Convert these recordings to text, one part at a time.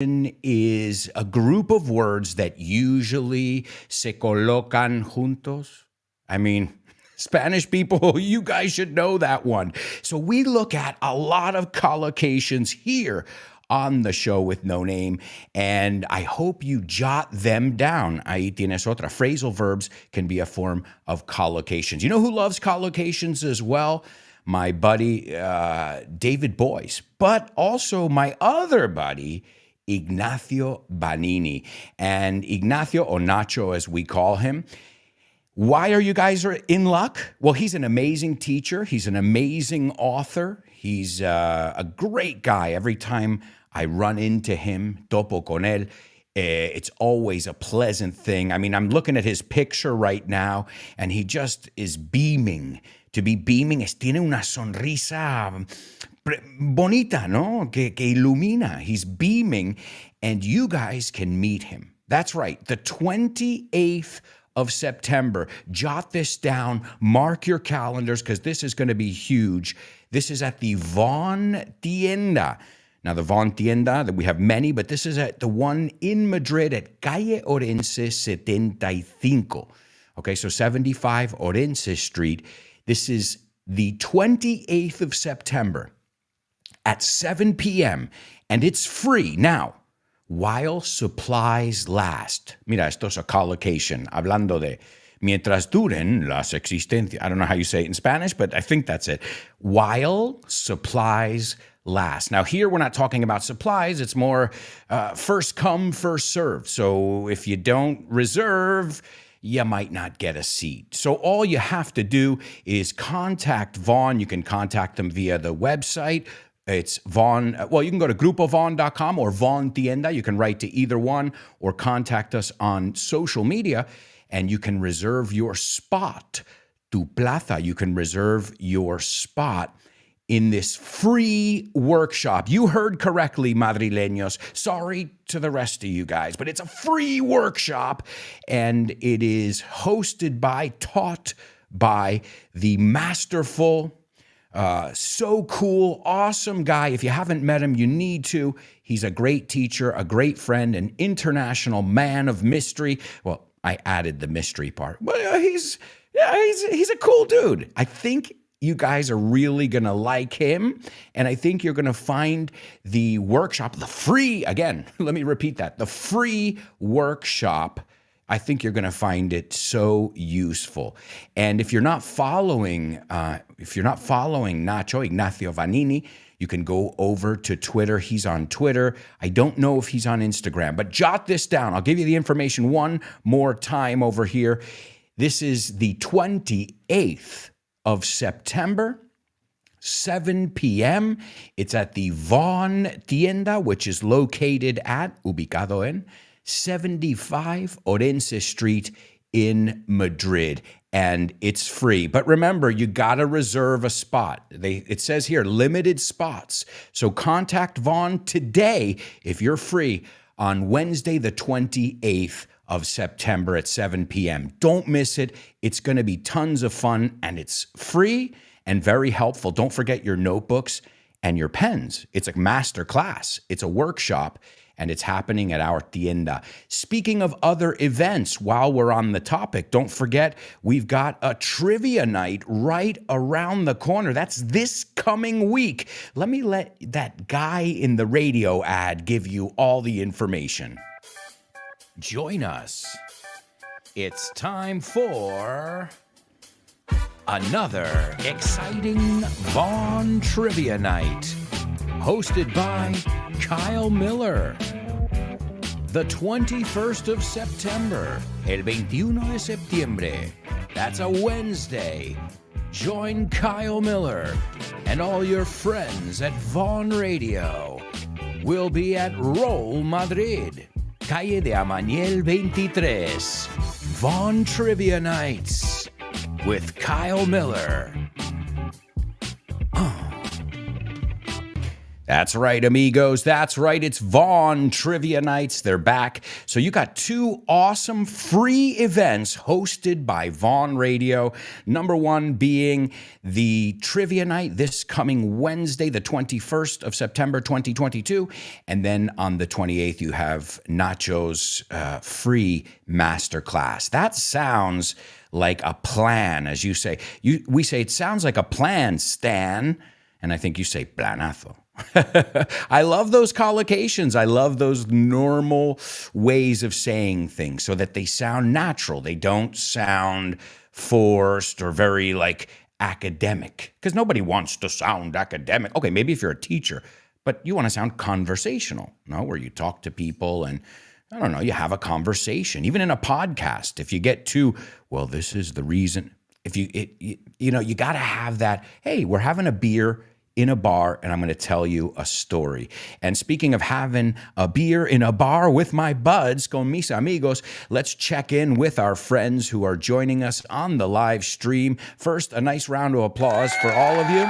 is a group of words that usually se colocan juntos. I mean, Spanish people, you guys should know that one. So we look at a lot of collocations here on the show with No Name, and I hope you jot them down. Ahí tienes otra. Phrasal verbs can be a form of collocations. You know who loves collocations as well? My buddy, David Boyce, but also my other buddy, Ignacio Banini. And Ignacio, or Nacho as we call him, why are you guys in luck? Well, he's an amazing teacher. He's an amazing author. He's a great guy. Every time I run into him, topo con él, it's always a pleasant thing. I mean, I'm looking at his picture right now, and he just is beaming. To be beaming, tiene una sonrisa bonita, ¿no? Que ilumina. He's beaming, and you guys can meet him. That's right, the 28th of September. Jot this down, mark your calendars, because this is going to be huge. This is at the Von Tienda. Now, the Von Tienda, that we have many, but this is at the one in Madrid at Calle Orense 75. Okay, so 75 Orense Street. This is the 28th of September at 7 p.m., and it's free. Now, while supplies last. Mira, esto es a collocation, hablando de mientras duren las existencias. I don't know how you say it in Spanish, but I think that's it. While supplies last. Now, here we're not talking about supplies. It's more first come, first served. So if you don't reserve, you might not get a seat. So all you have to do is contact Vaughn. You can contact them via the website. It's Vaughn. Well, you can go to grupovaughn.com or Vaughn Tienda. You can write to either one or contact us on social media, and you can reserve your spot. Tu plaza. You can reserve your spot in this free workshop. You heard correctly, madrileños. Sorry to the rest of you guys, but it's a free workshop, and it is hosted by, taught by the masterful, so cool, awesome guy. If you haven't met him, you need to. He's a great teacher, a great friend, an international man of mystery. Well, I added the mystery part. But he's a cool dude. I think you guys are really going to like him, and I think you're going to find the workshop, the free, again, let me repeat that, the free workshop, I think you're going to find it so useful. And if you're not following Nacho, Ignacio Vanini, you can go over to Twitter. He's on Twitter. I don't know if he's on Instagram, but jot this down. I'll give you the information one more time over here. This is the 28th of September, 7 p.m. It's at the Von Tienda, which is located at, ubicado en, 75 Orense Street in Madrid. And it's free. But remember, you got to reserve a spot. It says here, limited spots. So contact Vaughn today if you're free on Wednesday, the 28th of September at 7 p.m. Don't miss it. It's going to be tons of fun, and it's free and very helpful. Don't forget your notebooks and your pens. It's a master class. It's a workshop, and it's happening at our tienda. Speaking of other events, while we're on the topic, don't forget we've got a trivia night right around the corner. That's this coming week. Let me let that guy in the radio ad give you all the information. Join us. It's time for another exciting Vaughn Trivia Night, hosted by Kyle Miller. The 21st of September, el 21 de septiembre. That's a Wednesday. Join Kyle Miller and all your friends at Vaughn Radio. We'll be at Roll Madrid, Calle de Amaniel 23. Vaughn Trivia Nights with Kyle Miller. That's right, amigos. That's right. It's Vaughn Trivia Nights. They're back. So you got two awesome free events hosted by Vaughn Radio. Number one being the Trivia Night this coming Wednesday, the 21st of September, 2022. And then on the 28th, you have Nacho's free masterclass. That sounds like a plan, as you say. We say it sounds like a plan, Stan. And I think you say planazo. I love those collocations. I love those normal ways of saying things so that they sound natural. They don't sound forced or very like academic, because nobody wants to sound academic. Okay, maybe if you're a teacher, but you want to sound conversational, no? Where you talk to people and I don't know, you have a conversation. Even in a podcast, if you get too, well, this is the reason. If you got to have that, hey, we're having a beer in a bar, and I'm going to tell you a story. And speaking of having a beer in a bar with my buds, con mis amigos, let's check in with our friends who are joining us on the live stream. First, a nice round of applause for all of you.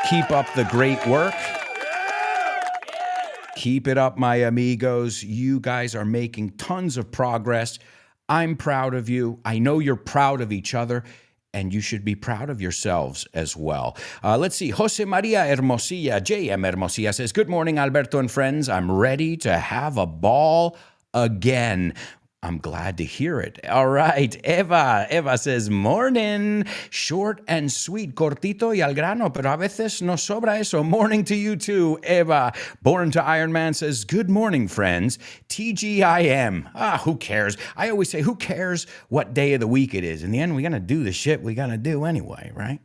Keep up the great work. Keep it up, my amigos. You guys are making tons of progress. I'm proud of you. I know you're proud of each other. And you should be proud of yourselves as well. Let's see. Jose Maria Hermosilla, JM Hermosilla says, good morning, Alberto and friends. I'm ready to have a ball again. I'm glad to hear it. All right. Eva says, morning. Short and sweet, cortito y al grano, pero a veces nos sobra eso. Morning to you too, Eva. Born to Iron Man says, good morning, friends. TGIM. Who cares? I always say, who cares what day of the week it is? In the end, we're going to do the shit we got to do anyway, right?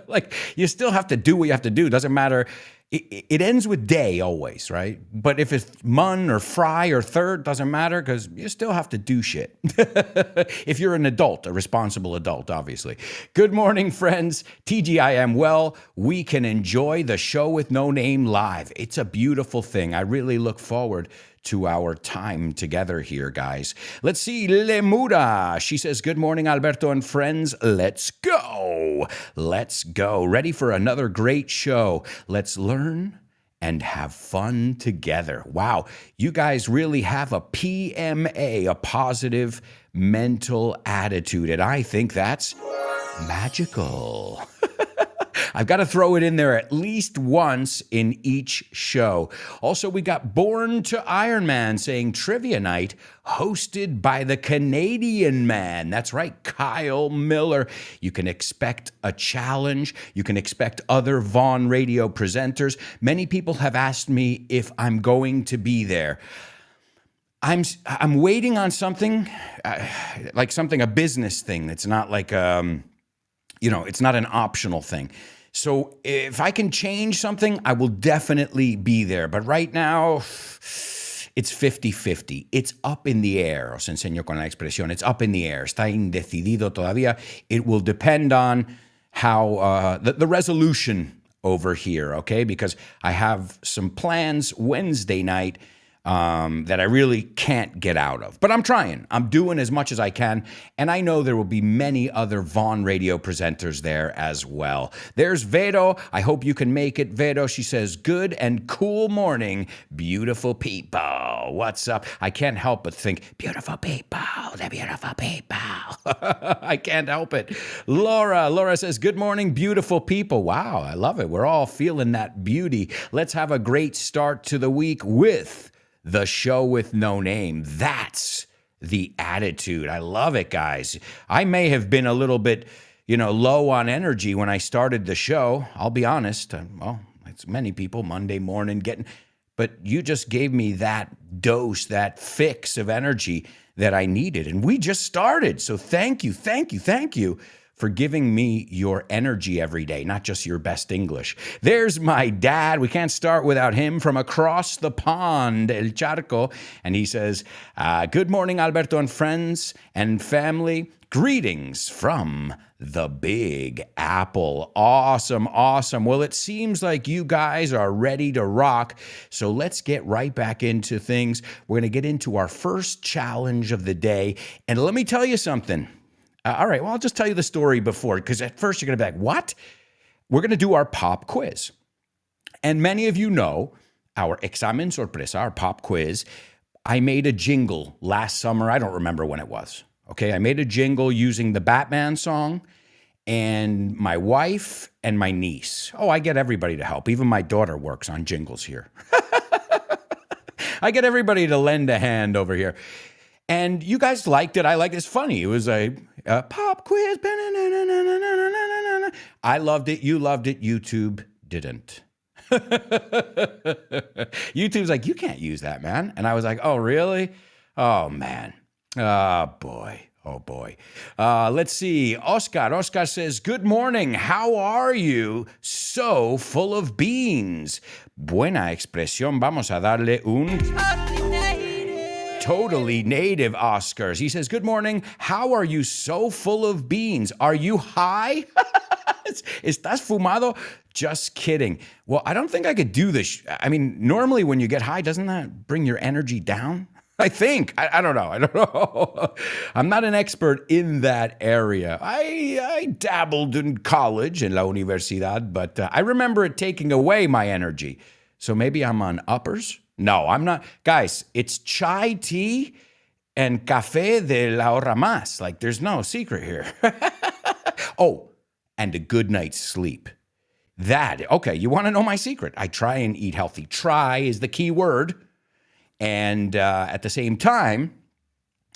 Like, you still have to do what you have to do. Doesn't matter. It ends with day always, right? But if it's mun or fry or third, doesn't matter because you still have to do shit. If you're an adult, a responsible adult, obviously. Good morning, friends. TGIM. Well, we can enjoy the show with no name live. It's a beautiful thing. I really look forward to our time together here, guys. Let's see, Lemura. She says, good morning, Alberto and friends. Let's go. Let's go. Ready for another great show. Let's learn and have fun together. Wow, you guys really have a PMA, a positive mental attitude, and I think that's magical. I've got to throw it in there at least once in each show. Also, we got Born to Iron Man saying Trivia Night hosted by the Canadian man. That's right, Kyle Miller. You can expect a challenge. You can expect other Vaughn Radio presenters. Many people have asked me if I'm going to be there. I'm waiting on something, a business thing. It's not like, it's not an optional thing. So if I can change something, I will definitely be there. But right now, it's 50-50. It's up in the air. Os enseño con la expresión. It's up in the air. Está indecidido todavía. It will depend on how the resolution over here, okay? Because I have some plans Wednesday night that I really can't get out of. But I'm trying. I'm doing as much as I can. And I know there will be many other Vaughn Radio presenters there as well. There's Vero. I hope you can make it, Vero. She says, good and cool morning, beautiful people. What's up? I can't help but think, beautiful people, the beautiful people. I can't help it. Laura says, good morning, beautiful people. Wow, I love it. We're all feeling that beauty. Let's have a great start to the week with the show with no name. That's the attitude. I love it, guys. I may have been a little bit, low on energy when I started the show. I'll be honest. Well, it's many people Monday morning but you just gave me that dose, that fix of energy that I needed. And we just started. So thank you for giving me your energy every day, not just your best English. There's my dad. We can't start without him from across the pond, El Charco. And he says, good morning, Alberto and friends and family. Greetings from the Big Apple. Awesome. Well, it seems like you guys are ready to rock. So let's get right back into things. We're going to get into our first challenge of the day. And let me tell you something. All right, well, I'll just tell you the story before, because at first you're going to be like, what? we're going to do our pop quiz. And many of you know our examen sorpresa, our pop quiz. I made a jingle last summer. I don't remember when it was. Okay, I made a jingle using the Batman song and my wife and my niece. Oh, I get everybody to help. Even my daughter works on jingles here. I get everybody to lend a hand over here. And you guys liked it. I liked it. It's funny. It was a pop quiz. I loved it. You loved it. YouTube didn't. YouTube's like, you can't use that, man. And I was like, oh, really? Oh, man. Oh, boy. Oh, boy. Let's see. Oscar says, good morning. How are you? So full of beans. Buena expresión. Vamos a darle un... Totally native Oscars. He says, good morning. How are you so full of beans? Are you high? ¿Estás fumado? Just kidding. Well, I don't think I could do this. I mean, normally when you get high, doesn't that bring your energy down? I think. I don't know. I'm not an expert in that area. I dabbled in college, in la universidad, but I remember it taking away my energy. So maybe I'm on uppers? No, I'm not. Guys, it's chai tea and café de la hora más. Like, there's no secret here. Oh, and a good night's sleep. Okay, you want to know my secret? I try and eat healthy. Try is the key word. And at the same time,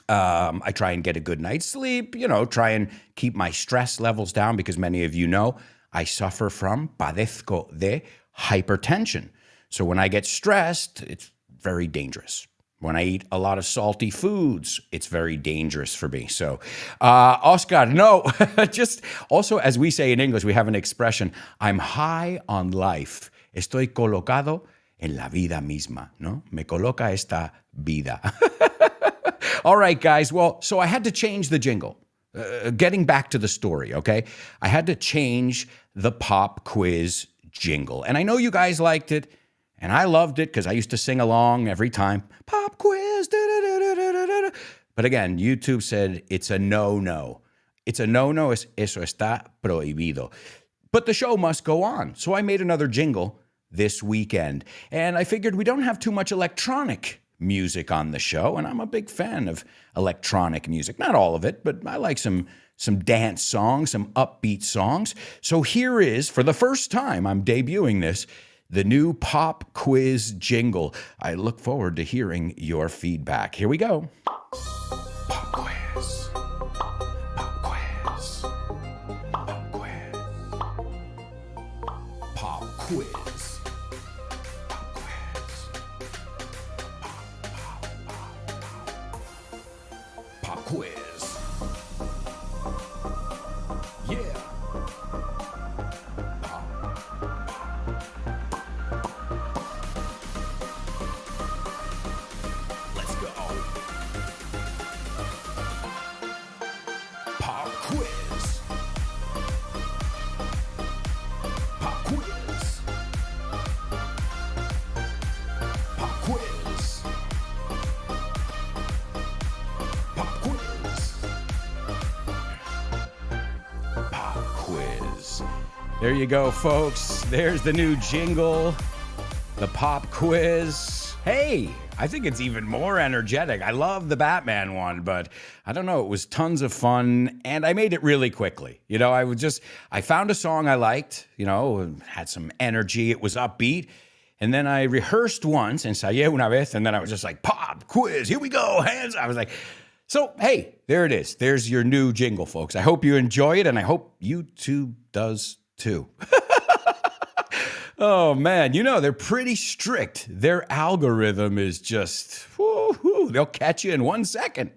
I try and get a good night's sleep, try and keep my stress levels down because many of you know I suffer from padezco de hypertension. So when I get stressed, it's very dangerous. When I eat a lot of salty foods, it's very dangerous for me. So, Oscar, no, just also as we say in English, we have an expression, I'm high on life. Estoy colocado en la vida misma, ¿no? Me coloca esta vida. All right, guys. Well, so I had to change the jingle. Getting back to the story, okay? I had to change the pop quiz jingle. And I know you guys liked it. And I loved it because I used to sing along every time. Pop quiz. Da-da-da-da-da-da-da. But again, YouTube said it's a no-no. It's a no-no. Eso está prohibido. But the show must go on. So I made another jingle this weekend. And I figured we don't have too much electronic music on the show. And I'm a big fan of electronic music. Not all of it, but I like some dance songs, some upbeat songs. So here is, for the first time I'm debuting this, the new pop quiz jingle. I look forward to hearing your feedback. Here we go. Pop quiz. Pop quiz. Pop quiz. Pop quiz. Pop quiz. Pop quiz. Yeah. There you go, folks. There's the new jingle, the pop quiz. Hey, I think it's even more energetic. I love the Batman one, but I don't know. It was tons of fun, and I made it really quickly. I found a song I liked, had some energy. It was upbeat. And then I rehearsed once, ensayé una vez, and then I was just like, pop quiz, here we go, hands. I was like, so, hey, there it is. There's your new jingle, folks. I hope you enjoy it, and I hope YouTube does too. Oh, man, they're pretty strict. Their algorithm is just, they'll catch you in 1 second.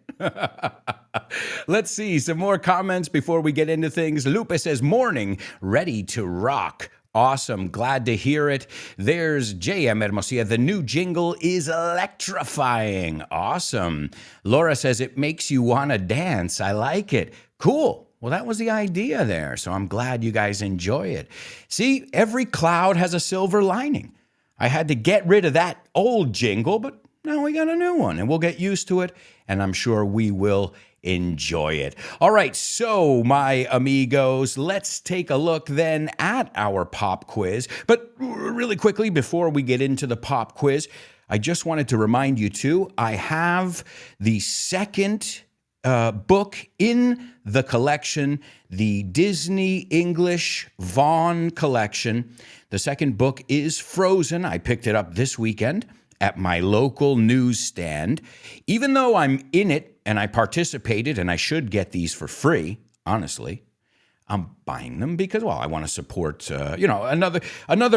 Let's see some more comments before we get into things. Lupe says, morning, ready to rock. Awesome. Glad to hear it. There's J.M. Hermosia. The new jingle is electrifying. Awesome. Laura says it makes you want to dance. I like it. Cool. Well, that was the idea there. So I'm glad you guys enjoy it. See, every cloud has a silver lining. I had to get rid of that old jingle, but now we got a new one and we'll get used to it. And I'm sure we will enjoy it. All right, so my amigos, let's take a look then at our pop quiz. But really quickly, before we get into the pop quiz, I just wanted to remind you too, I have the second book in the collection, the Disney English Vaughn collection. The second book is Frozen. I picked it up this weekend at my local newsstand. Even though I'm in it and I participated and I should get these for free, honestly, I'm buying them because, well, I want to support, another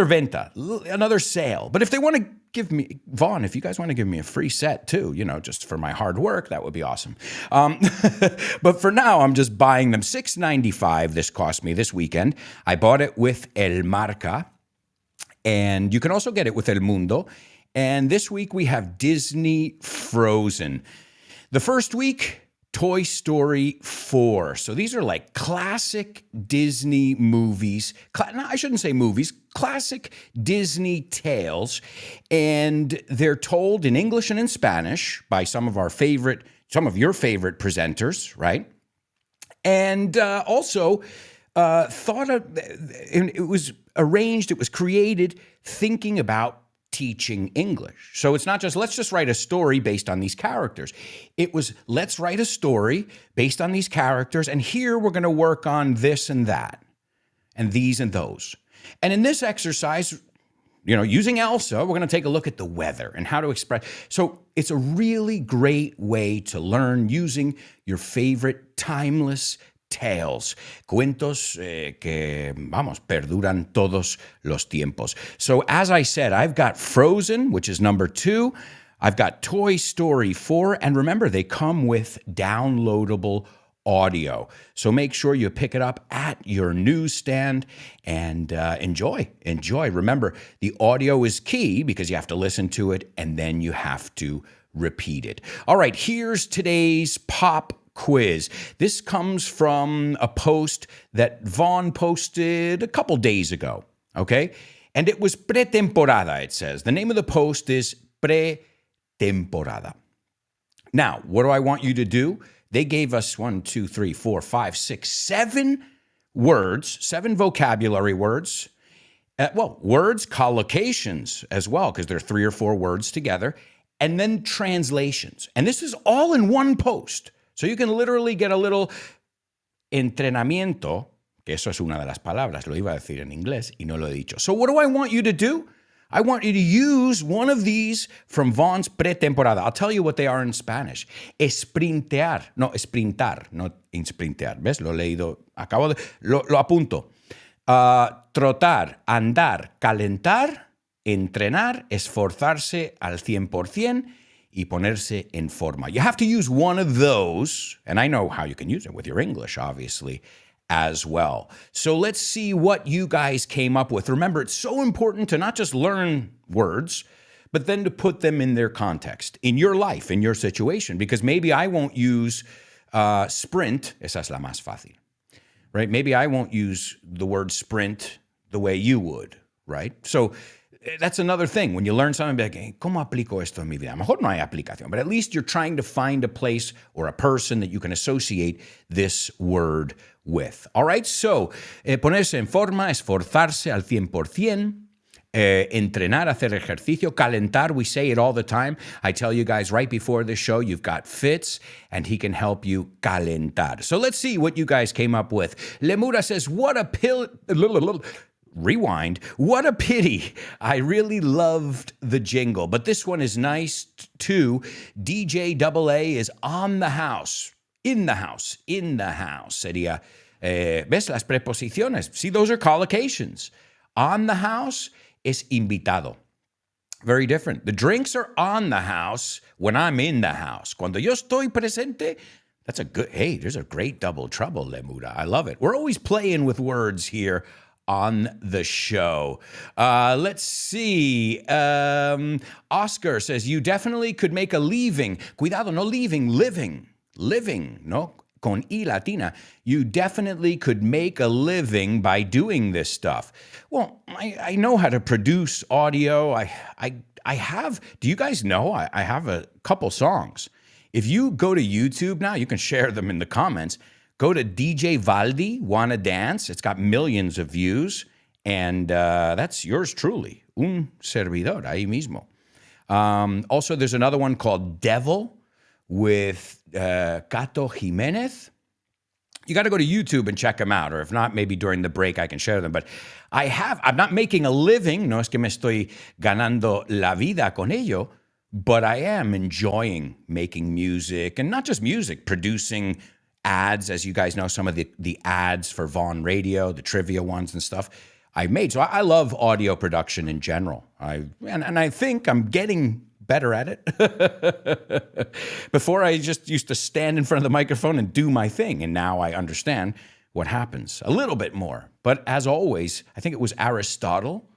venta, another sale. But if they want to give me, Vaughn, if you guys want to give me a free set too, just for my hard work, that would be awesome. But for now, I'm just buying them. $6.95 this cost me this weekend. I bought it with El Marca, and you can also get it with El Mundo. And this week we have Disney Frozen. The first week, Toy Story 4. So these are like classic Disney movies. No, I shouldn't say movies, classic Disney tales. And they're told in English and in Spanish by some of your favorite presenters, right? And also it was arranged, it was created thinking about teaching English. So it's not just, let's just write a story based on these characters. It was, let's write a story based on these characters, and here we're going to work on this and that, and these and those. And in this exercise, using Elsa, we're going to take a look at the weather and how to express. So it's a really great way to learn using your favorite timeless tales, cuentos que, perduran todos los tiempos. So as I said, I've got Frozen, which is number 2. I've got Toy Story 4. And remember, they come with downloadable audio. So make sure you pick it up at your newsstand and enjoy. Remember, the audio is key because you have to listen to it and then you have to repeat it. All right, here's today's pop quiz. This comes from a post that Vaughn posted a couple days ago, okay? And it was pretemporada, it says. The name of the post is pretemporada. Now, what do I want you to do? They gave us 7 words, 7 vocabulary words. Words, collocations as well, because there are 3 or 4 words together, and then translations. And this is all in one post. So you can literally get a little entrenamiento, que eso es una de las palabras, lo iba a decir en inglés y no lo he dicho. So what do I want you to do? I want you to use one of these from Vaughn's pretemporada. I'll tell you what they are in Spanish. Sprintar, no sprintear. ¿Ves? Lo he leído, lo apunto. Trotar, andar, calentar, entrenar, esforzarse al 100%, y ponerse en forma. You have to use one of those, and I know how you can use it with your English, obviously, as well. So let's see what you guys came up with. Remember, it's so important to not just learn words, but then to put them in their context, in your life, in your situation, because maybe I won't use sprint, esa es la más fácil, right? Maybe I won't use the word sprint the way you would, right? So that's another thing. When you learn something, be like, hey, ¿cómo aplico esto en mi vida? A lo mejor no hay aplicación, but at least you're trying to find a place or a person that you can associate this word with. All right, so ponerse en forma, esforzarse al 100%, entrenar, hacer ejercicio, calentar, we say it all the time. I tell you guys right before the show, you've got Fitz, and he can help you calentar. So let's see what you guys came up with. Lemura says, Rewind. What a pity. I really loved the jingle, but this one is nice too. DJ AA is on the house. In the house. Sería, ¿ves las preposiciones? See, those are collocations. On the house is invitado. Very different. The drinks are on the house when I'm in the house. Cuando yo estoy presente, that's a good, hey, there's a great double trouble, Lemura. I love it. We're always playing with words here on the show. Let's see. Oscar says, you definitely could make a leaving. Cuidado, no leaving, living. Living, no? Con I latina. You definitely could make a living by doing this stuff. Well, I know how to produce audio. I have, do you guys know? I have a couple songs. If you go to YouTube now, you can share them in the comments. Go to DJ Valdi, Wanna Dance. It's got millions of views. And that's yours truly, un servidor, ahí mismo. Also, there's another one called Devil with Cato Jimenez. You got to go to YouTube and check them out, or if not, maybe during the break I can share them. But I'm not making a living, no es que me estoy ganando la vida con ello, but I am enjoying making music, and not just music, producing ads, as you guys know, some of the ads for Vaughn Radio, the trivia ones and stuff I made. So I love audio production in general. And I think I'm getting better at it. Before, I just used to stand in front of the microphone and do my thing, and now I understand what happens a little bit more. But as always, I think it was Aristotle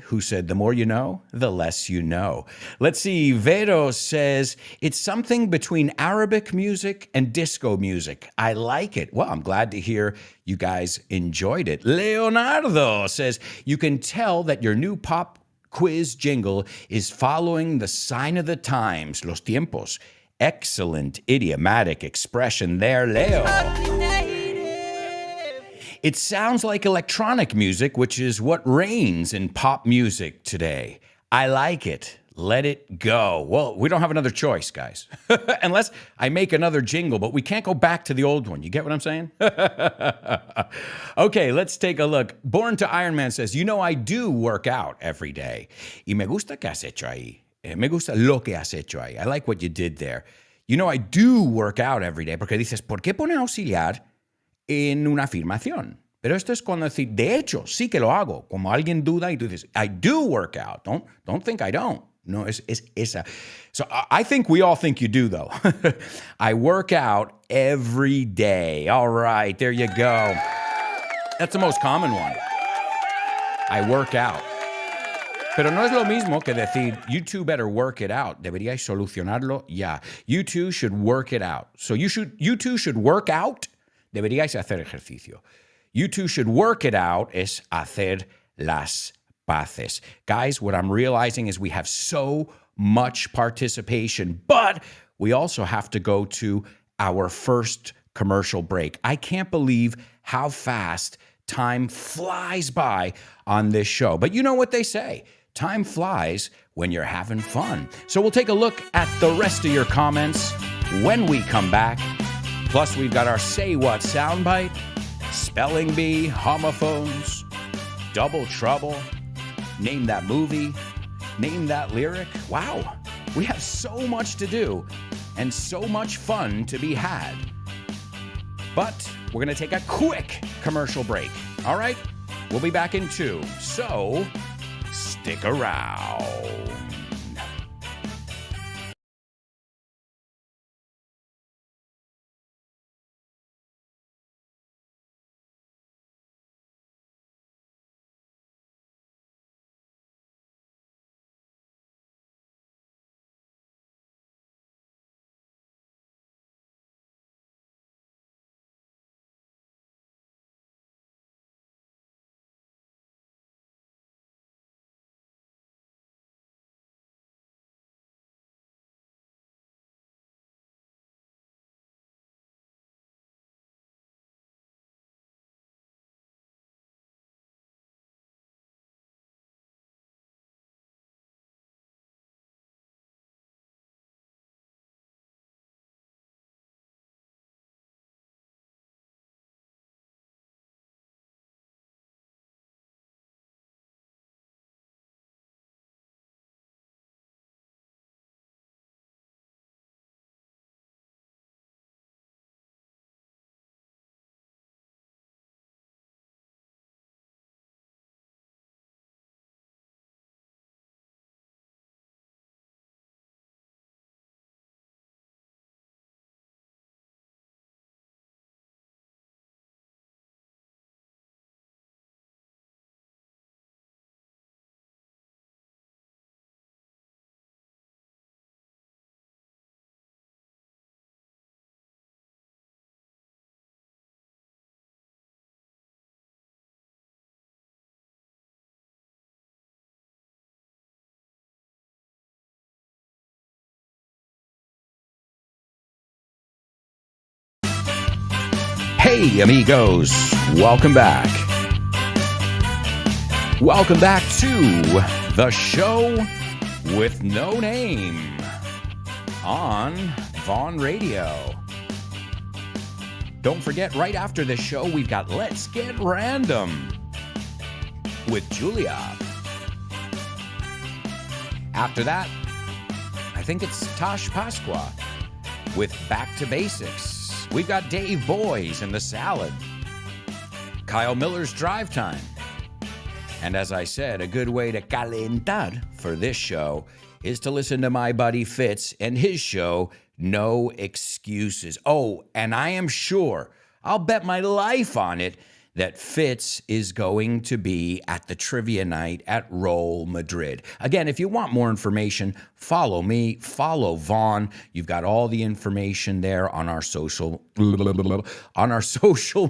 who said, the more you know, the less you know. Let's see, Vero says, it's something between Arabic music and disco music. I like it. Well, I'm glad to hear you guys enjoyed it. Leonardo says, you can tell that your new pop quiz jingle is following the sign of the times, los tiempos. Excellent idiomatic expression there, Leo. It sounds like electronic music, which is what reigns in pop music today. I like it. Let it go. Well, we don't have another choice, guys. Unless I make another jingle, but we can't go back to the old one. You get what I'm saying? Okay, let's take a look. Born to Iron Man says, I do work out every day. Y me gusta que has hecho ahí. Me gusta lo que has hecho ahí. I like what you did there. I do work out every day. Porque dices, ¿por qué pone auxiliar en una afirmación? Pero esto es cuando decir, de hecho, sí que lo hago. Como alguien duda y tú dices, I do work out. Don't think I don't. No, es esa. So I think we all think you do, though. I work out every day. All right, there you go. That's the most common one. I work out. Pero no es lo mismo que decir, you two better work it out. Deberíais solucionarlo ya. You two should work it out. So you two should work out. Deberíais hacer ejercicio. You two should work it out es hacer las paces. Guys, what I'm realizing is we have so much participation, but we also have to go to our first commercial break. I can't believe how fast time flies by on this show. But you know what they say, time flies when you're having fun. So we'll take a look at the rest of your comments when we come back. Plus, we've got our Say What soundbite, spelling bee, homophones, double trouble, name that movie, name that lyric. Wow, we have so much to do and so much fun to be had. But we're going to take a quick commercial break. All right, we'll be back in 2. So stick around. Hey, amigos. Welcome back. Welcome back to the show with no name on Vaughn Radio. Don't forget, right after this show, we've got Let's Get Random with Julia. After that, I think it's Tosh Pasqua with Back to Basics. We've got Dave Boys and the Salad. Kyle Miller's Drive Time. And as I said, a good way to calentar for this show is to listen to my buddy Fitz and his show, No Excuses. Oh, and I am sure, I'll bet my life on it, that Fitz is going to be at the trivia night at Roll Madrid. Again, if you want more information, follow me, follow Vaughn. You've got all the information there on our social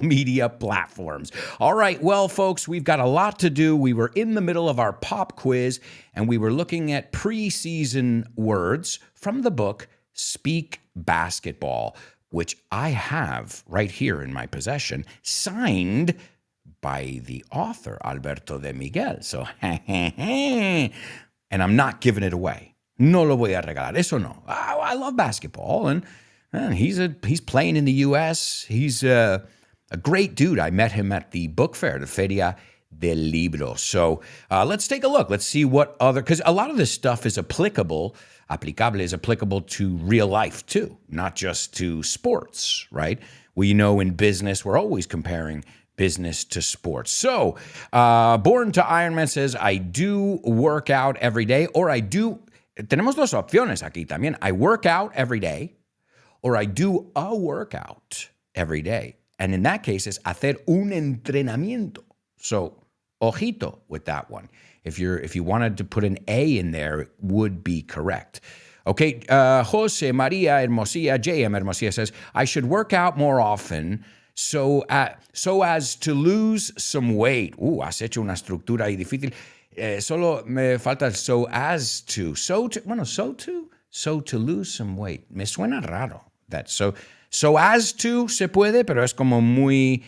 media platforms. All right, well, folks, we've got a lot to do. We were in the middle of our pop quiz, and we were looking at preseason words from the book Speak Basketball, which I have right here in my possession, signed by the author, Alberto de Miguel. So, and I'm not giving it away. No lo voy a regalar. Eso no. I love basketball, and he's playing in the U.S. He's a great dude. I met him at the book fair, the Feria del Libro. So let's take a look. Let's see what other, because a lot of this stuff is applicable to real life too, not just to sports, right? We know in business, we're always comparing business to sports. So, Born to Ironman says, I do work out every day, or I do, tenemos dos opciones aquí también. I work out every day, or I do a workout every day. And in that case, it's hacer un entrenamiento. So, ojito with that one. If you wanted to put an A in there, it would be correct. Okay, Jose Maria Hermosilla, JM Hermosilla says, I should work out more often so as to lose some weight. Has hecho una estructura ahí difícil. Solo me falta el so to lose some weight. Me suena raro. So as to se puede, pero es como muy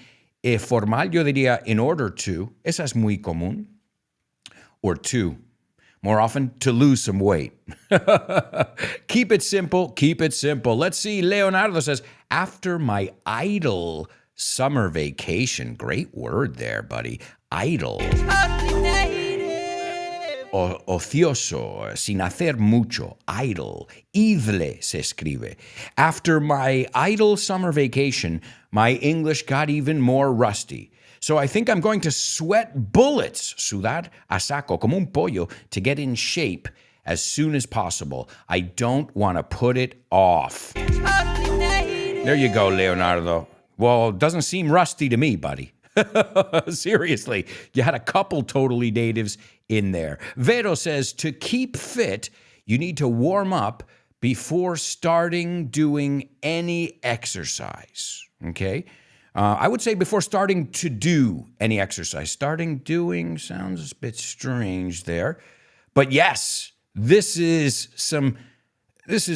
formal. Yo diría in order to. Esa es muy común. Or to, more often, to lose some weight. Keep it simple, keep it simple. Let's see, Leonardo says, after my idle summer vacation, great word there, buddy, idle. Ocioso, sin hacer mucho, idle. Idle se escribe. After my idle summer vacation, my English got even more rusty. So I think I'm going to sweat bullets, sudar a saco, como un pollo, to get in shape as soon as possible. I don't want to put it off. There you go, Leonardo. Well, it doesn't seem rusty to me, buddy. Seriously, you had a couple totally natives in there. Vero says, to keep fit, you need to warm up before starting doing any exercise, okay? I would say before starting to do any exercise. Doing sounds a bit strange there. But yes, this is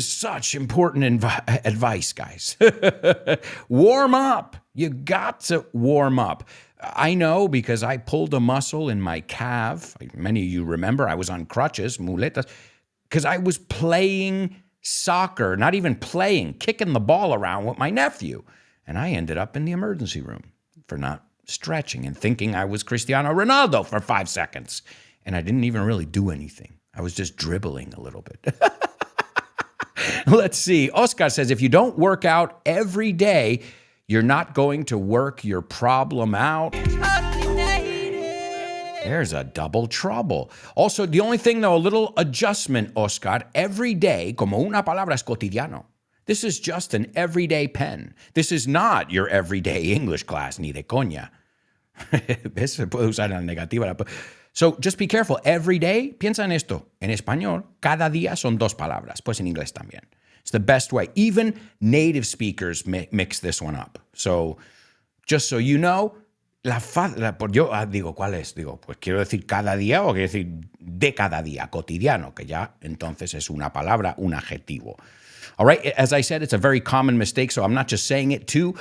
such important advice, guys. Warm up. You got to warm up. I know because I pulled a muscle in my calf. Many of you remember I was on crutches, muletas, because I was playing soccer, not even playing, kicking the ball around with my nephew. And I ended up in the emergency room for not stretching and thinking I was Cristiano Ronaldo for 5 seconds. And I didn't even really do anything. I was just dribbling a little bit. Let's see. Oscar says, if you don't work out every day, you're not going to work your problem out. There's a double trouble. Also, the only thing, though, a little adjustment, Oscar, every day, como una palabra es cotidiano. This is just an everyday pen. This is not your everyday English class, ni de coña. Se puede usar en la negativa. So just be careful. Every day, piensa en esto. En español, cada día son dos palabras. Pues en inglés también. It's the best way. Even native speakers mix this one up. So just so you know, yo digo, ¿cuál es? Digo, pues quiero decir cada día o quiero decir de cada día, cotidiano, que ya entonces es una palabra, un adjetivo. All right, as I said, it's a very common mistake, so I'm not just saying it to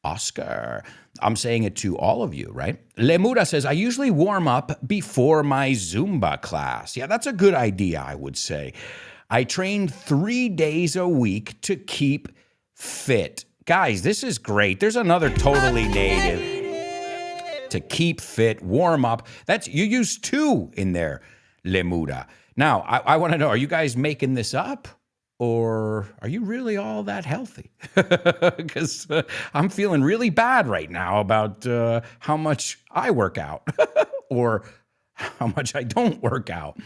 Oscar. I'm saying it to all of you, right? Lemura says, I usually warm up before my Zumba class. Yeah, that's a good idea, I would say. I train 3 days a week to keep fit. Guys, this is great. There's another totally native. To keep fit, warm up. That's you use 2 in there, Lemura. Now, I want to know, are you guys making this up? Or are you really all that healthy? Because I'm feeling really bad right now about how much I work out or how much I don't work out.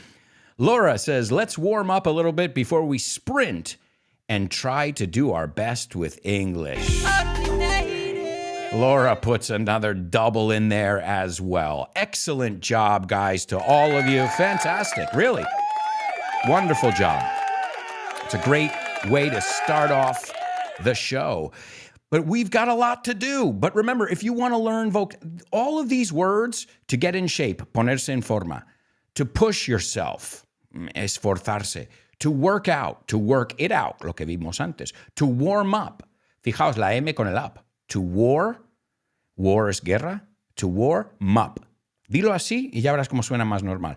Laura says, let's warm up a little bit before we sprint and try to do our best with English. Laura puts another double in there as well. Excellent job, guys, to all of you. Fantastic, really. Wonderful job. It's a great way to start off the show. But we've got a lot to do. But remember, if you want to learn all of these words to get in shape, ponerse en forma, to push yourself, esforzarse, to work out, to work it out, lo que vimos antes, to warm up. Fijaos, la M con el up. To war es guerra, to warm up. Dilo así y ya verás cómo suena más normal,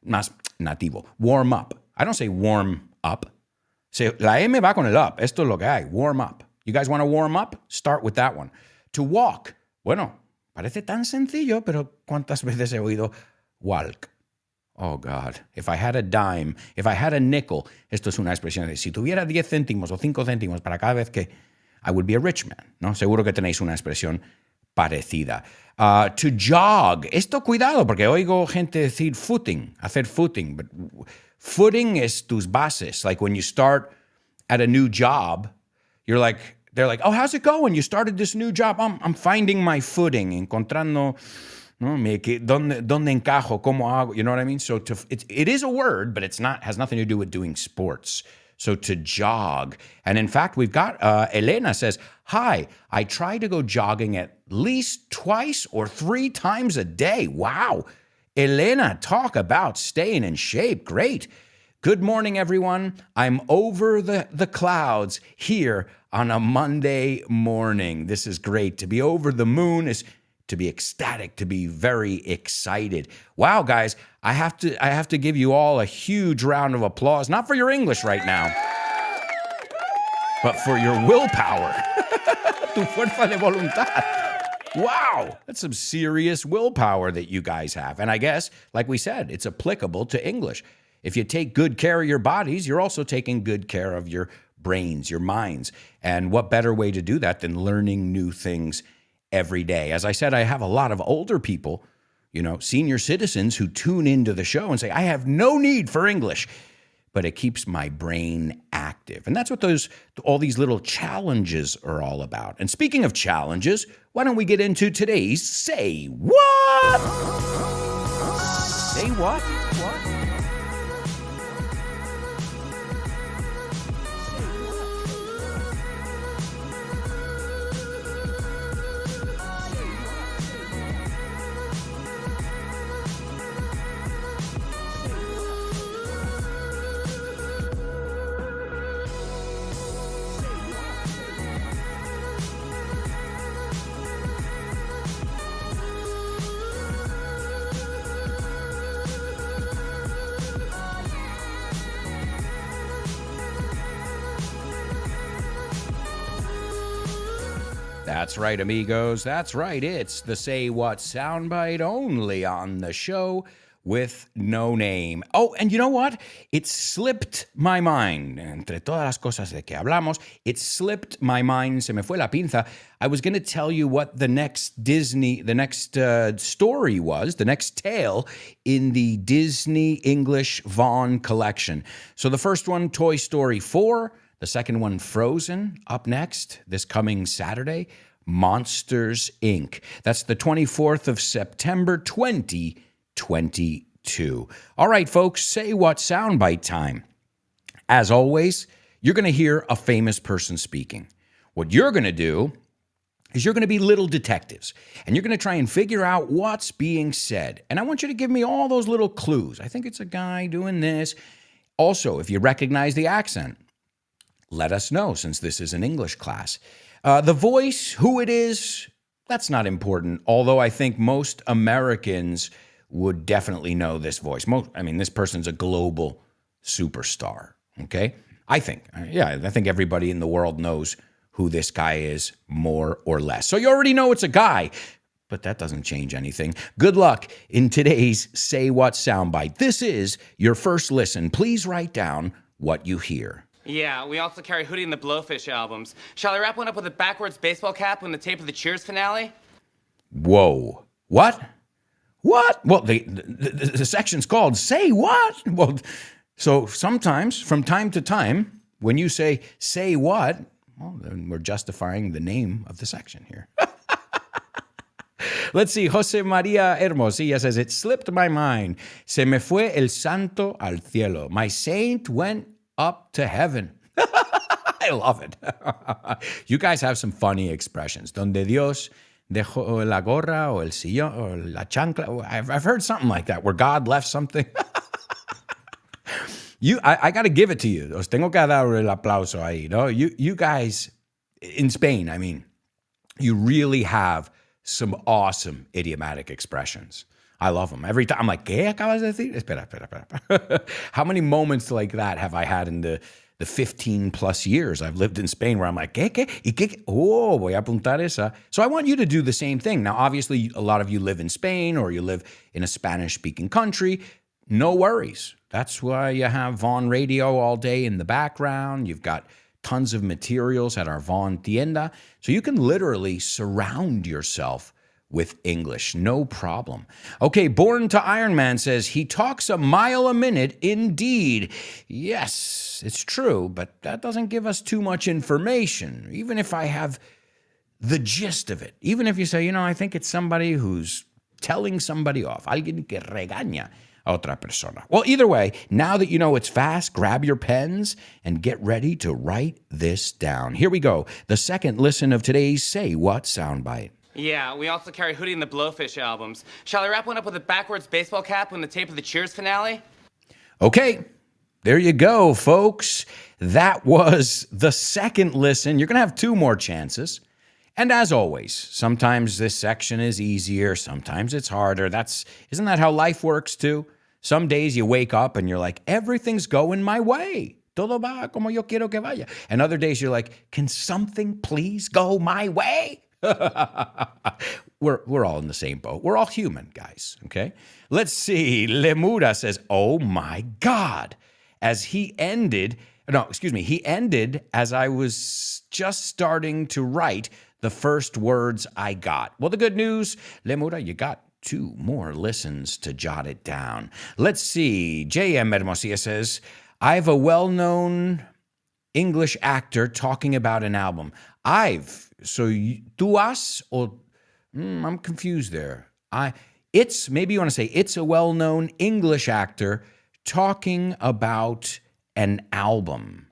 más nativo. Warm up. I don't say warm up. Say, la M va con el up. Esto es lo que hay. Warm up. You guys want to warm up? Start with that one. To walk. Bueno, parece tan sencillo, pero ¿cuántas veces he oído walk? Oh, God. If I had a dime, if I had a nickel, esto es una expresión de si tuviera 10 céntimos o 5 céntimos para cada vez que I would be a rich man, ¿no? Seguro que tenéis una expresión parecida. To jog. Esto cuidado, porque oigo gente decir footing, hacer footing, but footing es tus bases. Like when you start at a new job, they're like, oh, how's it going? You started this new job. I'm finding my footing, encontrando, ¿no? ¿Dónde encajo? ¿Cómo hago? You know what I mean? So it is a word, but has nothing to do with doing sports. So to jog. And in fact, we've got, Elena says, hi, I try to go jogging at least 2 or 3 times a day. Wow. Elena, talk about staying in shape. Great. Good morning, everyone. I'm over the clouds here on a Monday morning. This is great. To be over the moon is to be ecstatic, to be very excited. Wow, guys, I have to give you all a huge round of applause, not for your English right now, but for your willpower. Tu fuerza de voluntad. Wow, that's some serious willpower that you guys have. And I guess, like we said, it's applicable to English. If you take good care of your bodies, you're also taking good care of your brains, your minds. And what better way to do that than learning new things every day? As I said, I have a lot of older people, senior citizens who tune into the show and say, I have no need for English, but it keeps my brain active. And that's what all these little challenges are all about. And speaking of challenges, why don't we get into today's Say What? Say what? That's right, amigos. That's right. It's the Say What soundbite only on the show with no name. Oh, and you know what? It slipped my mind. Entre todas las cosas de que hablamos, it slipped my mind. Se me fue la pinza. I was going to tell you what the next story was, the next tale in the Disney English Vaughn collection. So the first one, Toy Story 4. The second one, Frozen, up next this coming Saturday, Monsters, Inc. That's the 24th of September, 2022. All right, folks, Say What soundbite time. As always, you're going to hear a famous person speaking. What you're going to do is you're going to be little detectives, and you're going to try and figure out what's being said. And I want you to give me all those little clues. I think it's a guy doing this. Also, if you recognize the accent, let us know, since this is an English class. The voice, who it is, that's not important. Although I think most Americans would definitely know this voice. This person's a global superstar. Okay, I think everybody in the world knows who this guy is, more or less. So you already know it's a guy, but that doesn't change anything. Good luck in today's Say What soundbite. This is your first listen. Please write down what you hear. Yeah, we also carry Hootie and the Blowfish albums. Shall I wrap one up with a backwards baseball cap on the tape of the Cheers finale? Whoa. What? What? Well, the section's called Say What? Well, so sometimes, from time to time, when you say what, well, then we're justifying the name of the section here. Let's see. Jose Maria Hermosilla says, it slipped my mind. Se me fue el santo al cielo. My saint went up to heaven. I love it. You guys have some funny expressions. Donde Dios dejó la gorra o el sillón o la chancla. I've heard something like that, where God left something. I got to give it to you. Os tengo que dar el aplauso ahí. No? You guys in Spain, you really have some awesome idiomatic expressions. I love them. Every time I'm like, ¿qué acabas de decir? Espera. How many moments like that have I had in the 15 plus years I've lived in Spain where I'm like, ¿qué? ¿Y qué? Oh, voy a apuntar esa. So I want you to do the same thing. Now, obviously, a lot of you live in Spain or you live in a Spanish-speaking country. No worries. That's why you have Vaughn Radio all day in the background. You've got tons of materials at our Vaughn Tienda. So you can literally surround yourself with English. No problem. Okay, Born to Iron Man says, he talks a mile a minute indeed. Yes, it's true, but that doesn't give us too much information. Even if I have the gist of it. Even if you say, I think it's somebody who's telling somebody off. Alguien que regaña a otra persona. Well, either way, now that you know it's fast, grab your pens and get ready to write this down. Here we go. The second listen of today's Say What soundbite. Yeah, we also carry Hootie and the Blowfish albums. Shall I wrap one up with a backwards baseball cap on the tape of the Cheers finale? Okay, there you go, folks. That was the second listen. You're going to have two more chances. And as always, sometimes this section is easier, sometimes it's harder. Isn't that how life works too? Some days you wake up and you're like, everything's going my way. Todo va como yo quiero que vaya. And other days you're like, can something please go my way? We're all in the same boat. We're all human, guys, okay? Let's see. Lemura says, oh my God. He ended as I was just starting to write the first words I got. Well, the good news, Lemura, you got two more listens to jot it down. Let's see. J.M. Hermosilla says, I have a well-known English actor talking about an album. Tú has, or I'm confused there. Maybe you want to say it's a well-known English actor talking about an album.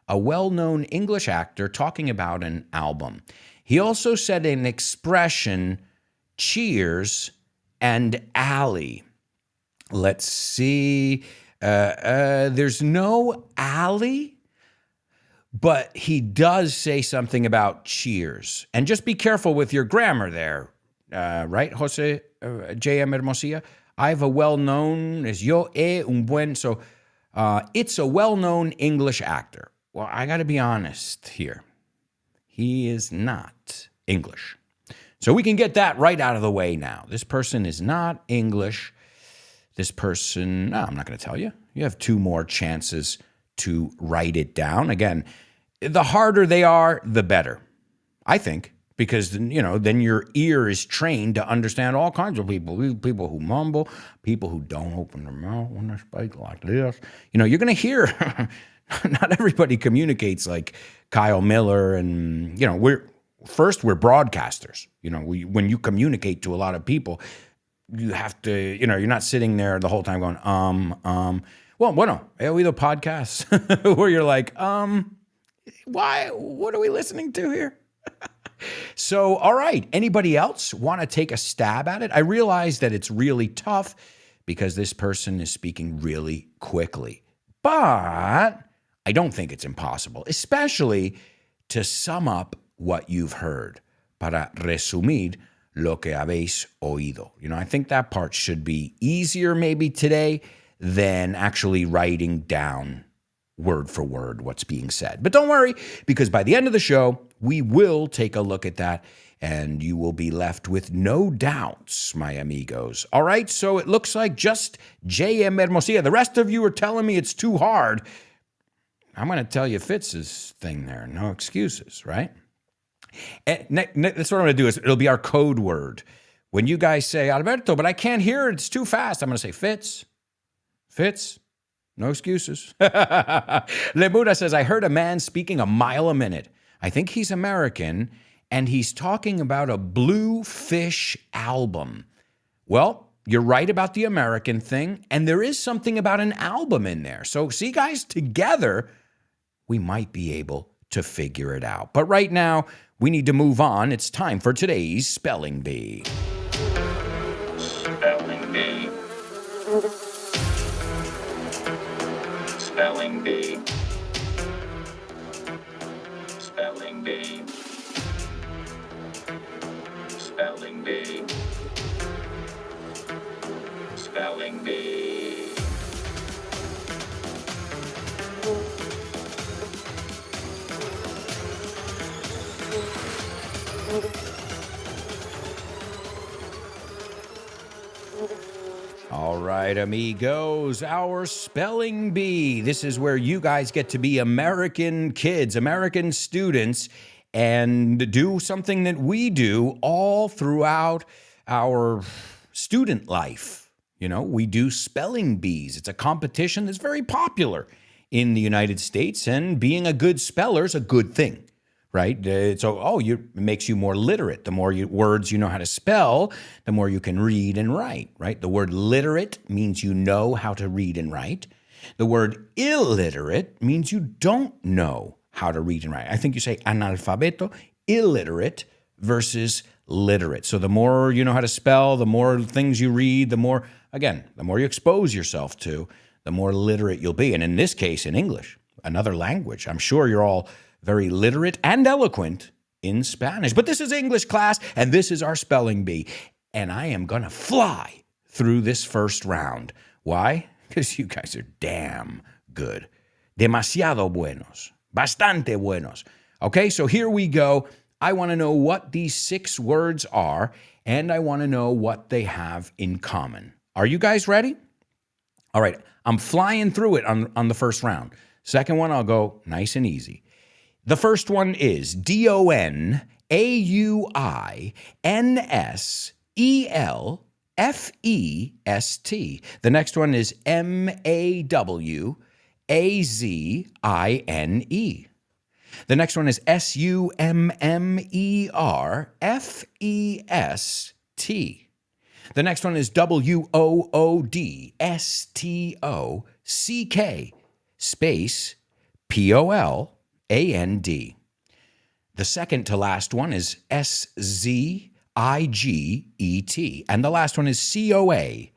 A well-known English actor talking about an album. He also said an expression, cheers and alley. Let's see. There's no alley, but he does say something about cheers. And just be careful with your grammar there, right, Jose J.M. Hermosilla? I have a well-known, es yo he un buen, so it's a well-known English actor. Well, I got to be honest here. He is not English. So we can get that right out of the way now. This person is not English. This person, no, I'm not going to tell you. You have two more chances to write it down. Again, the harder they are, the better, I think, because, then your ear is trained to understand all kinds of people. People who mumble, people who don't open their mouth when they speak like this. You're going to hear, not everybody communicates like Kyle Miller and, we're broadcasters. When you communicate to a lot of people, you have to, you're not sitting there the whole time going, Well, bueno, he oído podcasts where you're like, why? What are we listening to here? So, all right. Anybody else want to take a stab at it? I realize that it's really tough because this person is speaking really quickly, but I don't think it's impossible, especially to sum up what you've heard. Para resumir lo que habéis oído. I think that part should be easier maybe today than actually writing down word for word what's being said. But don't worry, because by the end of the show, we will take a look at that and you will be left with no doubts, my amigos. All right, so it looks like just J.M. Hermosilla. The rest of you are telling me it's too hard. I'm going to tell you Fitz's thing there. No excuses, right? And that's what I'm going to do. It'll be our code word. When you guys say, Alberto, but I can't hear it. It's too fast. I'm going to say, Fitz, no excuses. Lemuda says, I heard a man speaking a mile a minute. I think he's American, and he's talking about a Blue Fish album. Well, you're right about the American thing, and there is something about an album in there. So see, guys, together, we might be able to figure it out. But right now, we need to move on. It's time for today's Spelling Bee. Spelling Bee. Spelling Bee. Spelling Bee. Spelling Bee. Spelling Bee. All right, amigos, our Spelling Bee. This is where you guys get to be American kids, American students, and do something that we do all throughout our student life. We do Spelling Bees. It's a competition that's very popular in the United States, and being a good speller is a good thing. Right? It makes you more literate. The more words you know how to spell, the more you can read and write, right? The word literate means you know how to read and write. The word illiterate means you don't know how to read and write. I think you say analfabeto, illiterate versus literate. So the more you know how to spell, the more things you read, the more you expose yourself to, the more literate you'll be. And in this case, in English, another language. I'm sure you're all very literate and eloquent in Spanish. But this is English class, and this is our Spelling Bee. And I am going to fly through this first round. Why? Because you guys are damn good. Demasiado buenos. Bastante buenos. Okay, so here we go. I want to know what these 6 words are, and I want to know what they have in common. Are you guys ready? All right, I'm flying through it on the first round. Second one, I'll go nice and easy. The first one is DONAUINSELFEST. The next one is MAWAZINE. The next one is SUMMERFEST. The next one is WOODSTOCK space POLAND. The second to last one is SZIGET. And the last one is COACHELLA.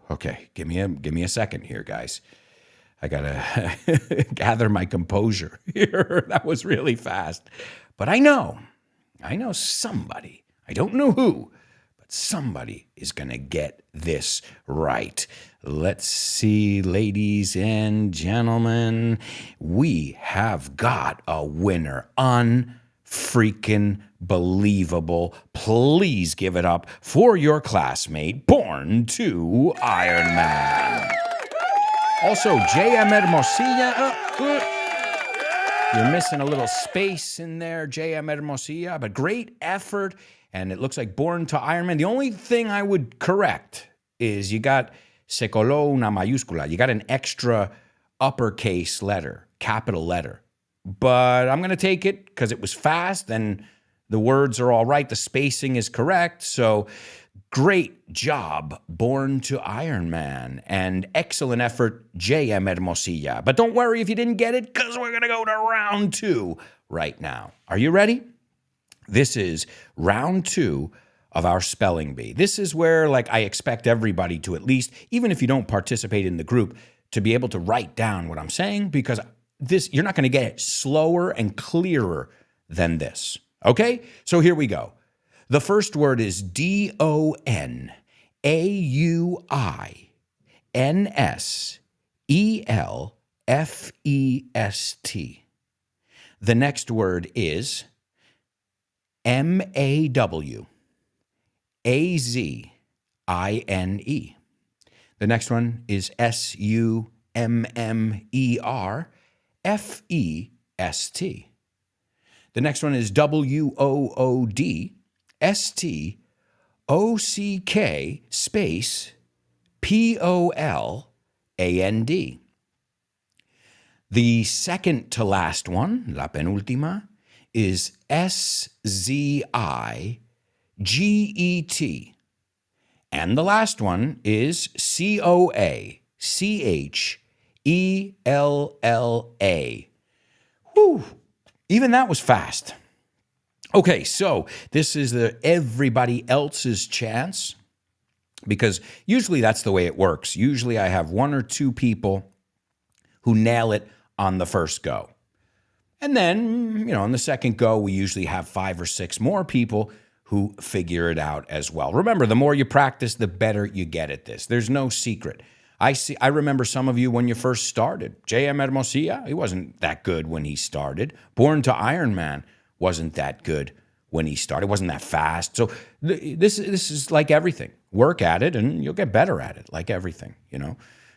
Okay, give me a second here, guys. I gotta gather my composure here. That was really fast. But I know somebody, I don't know who, but somebody is gonna get this right. Let's see, ladies and gentlemen, we have got a winner. Unfreaking believable. Please give it up for your classmate, Born to Iron Man. Also, J.M. Hermosilla. You're missing a little space in there, J.M. Hermosilla, but great effort. And it looks like Born to Iron Man. The only thing I would correct is you got se coló una mayúscula. You got an extra uppercase letter, capital letter. But I'm going to take it because it was fast and the words are all right. The spacing is correct. So great job, Born to Iron Man. And excellent effort, J.M. Hermosilla. But don't worry if you didn't get it, because we're going to go to round 2 right now. Are you ready? This is round 2 of our spelling bee. This is where, I expect everybody to at least, even if you don't participate in the group, to be able to write down what I'm saying because you're not going to get it slower and clearer than this. Okay? So here we go. The first word is DONAUINSELFEST. The next word is MAWAZINE. The next one is SUMMERFEST. The next one is WOODSTOCK space POLAND. The second to last one, la penúltima, is SZIGET. And the last one is COACHELLA. Whew, even that was fast. Okay, so this is everybody else's chance because usually that's the way it works. Usually I have one or two people who nail it on the first go. And then, on the second go, we usually have 5 or 6 more people who figure it out as well. Remember, the more you practice, the better you get at this. There's no secret. I remember some of you when you first started. J.M. Hermosilla, he wasn't that good when he started. Born to Iron Man wasn't that good when he started. Wasn't that fast. So this is like everything. Work at it and you'll get better at it, like everything,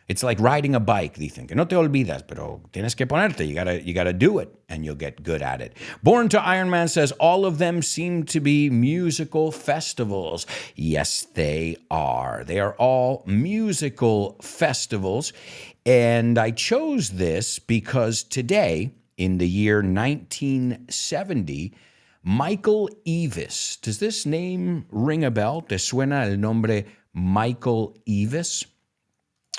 It's like riding a bike, dicen que no te olvidas, pero tienes que ponerte. You gotta do it, and you'll get good at it. Born to Iron Man says all of them seem to be musical festivals. Yes, they are. They are all musical festivals, and I chose this because today, in the year 1970, Michael Eavis. Does this name ring a bell? ¿Te suena el nombre Michael Eavis?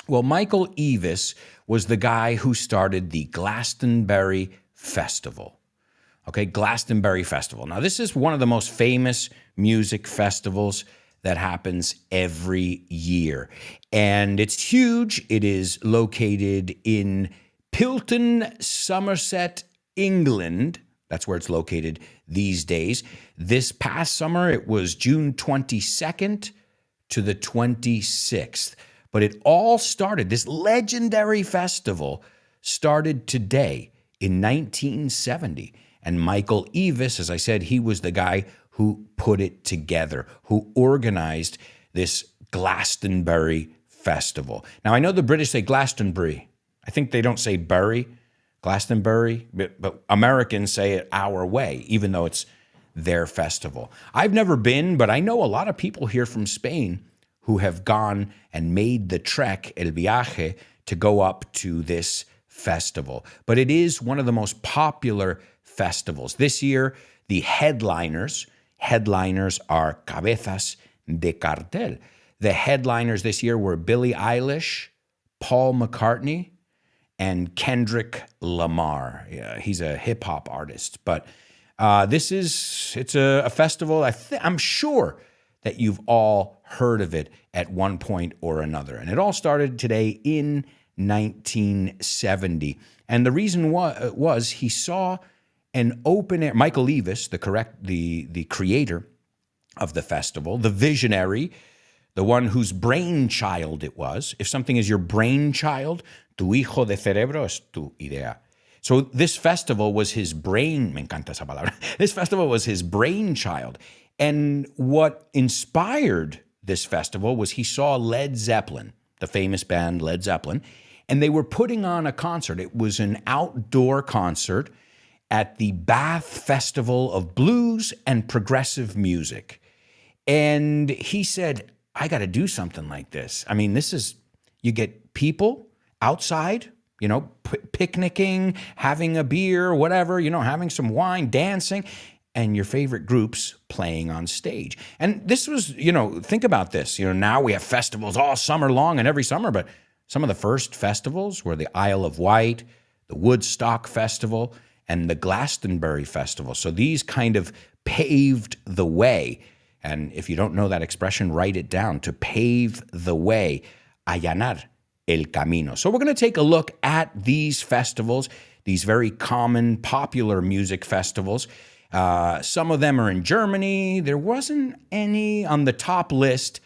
Well, Michael Eavis was the guy who started the Glastonbury Festival. Okay, Glastonbury Festival. Now, this is one of the most famous music festivals that happens every year. And it's huge. It is located in Pilton, Somerset, England. That's where it's located these days. This past summer, it was June 22nd to the 26th. But it all started, this legendary festival started today in 1970. And Michael Eavis, as I said, he was the guy who put it together, who organized this Glastonbury Festival. Now, I know the British say Glastonbury. I think they don't say Bury, Glastonbury, but Americans say it our way, even though it's their festival. I've never been, but I know a lot of people here from Spain who have gone and made the trek, el viaje, to go up to this festival. But it is one of the most popular festivals. This year, the headliners are cabezas de cartel. The headliners this year were Billie Eilish, Paul McCartney, and Kendrick Lamar. Yeah, he's a hip-hop artist. But it's a festival, I'm sure that you've all heard of it at one point or another. And it all started today in 1970. And the reason was he saw an open air, Michael Eavis, the creator of the festival, the visionary, the one whose brainchild it was. If something is your brainchild, tu hijo de cerebro es tu idea. So this festival was his brain, me encanta esa palabra. This festival was his brainchild. And what inspired this festival was he saw Led Zeppelin, the famous band Led Zeppelin, and they were putting on a concert. It was an outdoor concert at the Bath Festival of Blues and Progressive Music. And he said, I got to do something like this. I mean, you get people outside, picnicking, having a beer, whatever, having some wine, dancing, and your favorite groups playing on stage. And this was, think about this. Now we have festivals all summer long and every summer, but some of the first festivals were the Isle of Wight, the Woodstock Festival, and the Glastonbury Festival. So these kind of paved the way. And if you don't know that expression, write it down. To pave the way, allanar el camino. So we're going to take a look at these festivals, these very common, popular music festivals. Some of them are in Germany. There wasn't any on the top list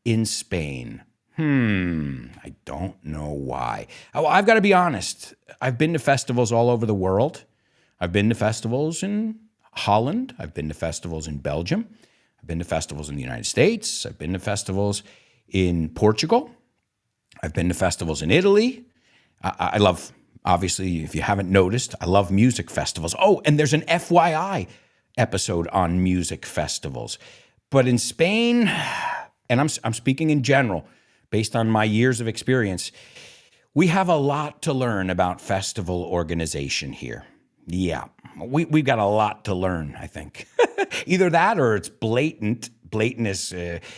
in Spain. I don't know why. Oh, I've got to be honest. I've been to festivals all over the world. I've been to festivals in Holland. I've been to festivals in Belgium. I've been to festivals in the United States. I've been to festivals in Portugal. I've been to festivals in Italy. I love, obviously, if you haven't noticed, I love music festivals. Oh, and there's an FYI episode on music festivals. But in Spain, and I'm speaking in general, based on my years of experience, we have a lot to learn about festival organization here. Yeah, we've got a lot to learn, I think. Either that or it's blatant. Blatant is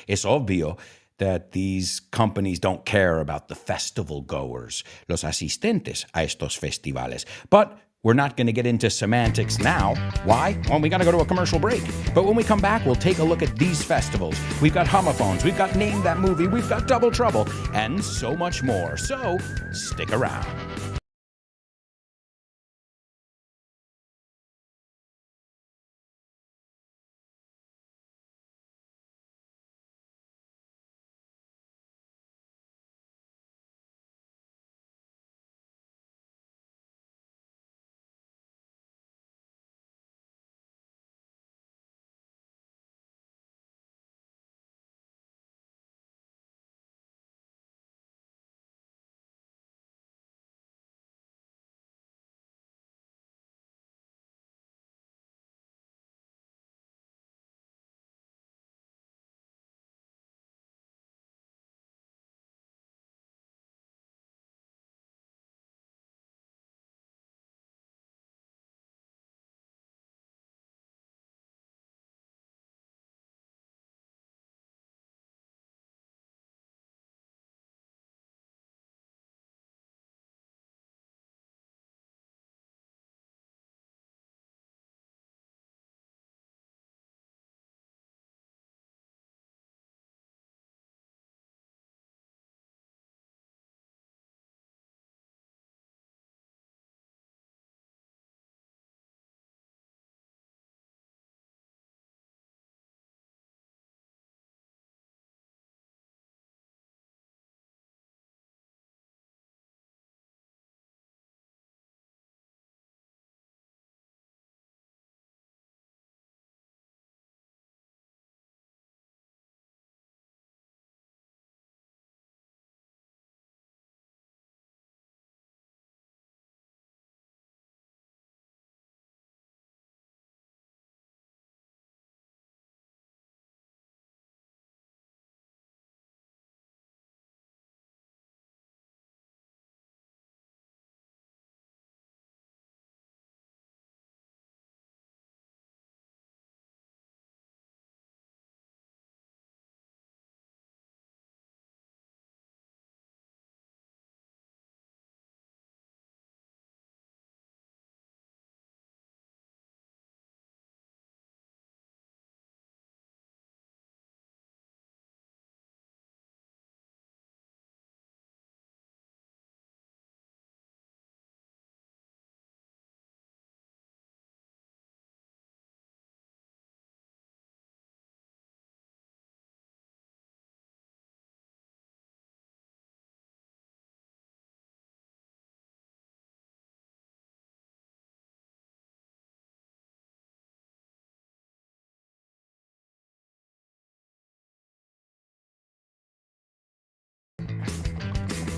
obvio that these companies don't care about the festival goers, los asistentes a estos festivales. But we're not going to get into semantics now. Why? Well, we got to go to a commercial break. But when we come back, we'll take a look at these festivals. We've got homophones, we've got Name That Movie, we've got Double Trouble, and so much more. So stick around.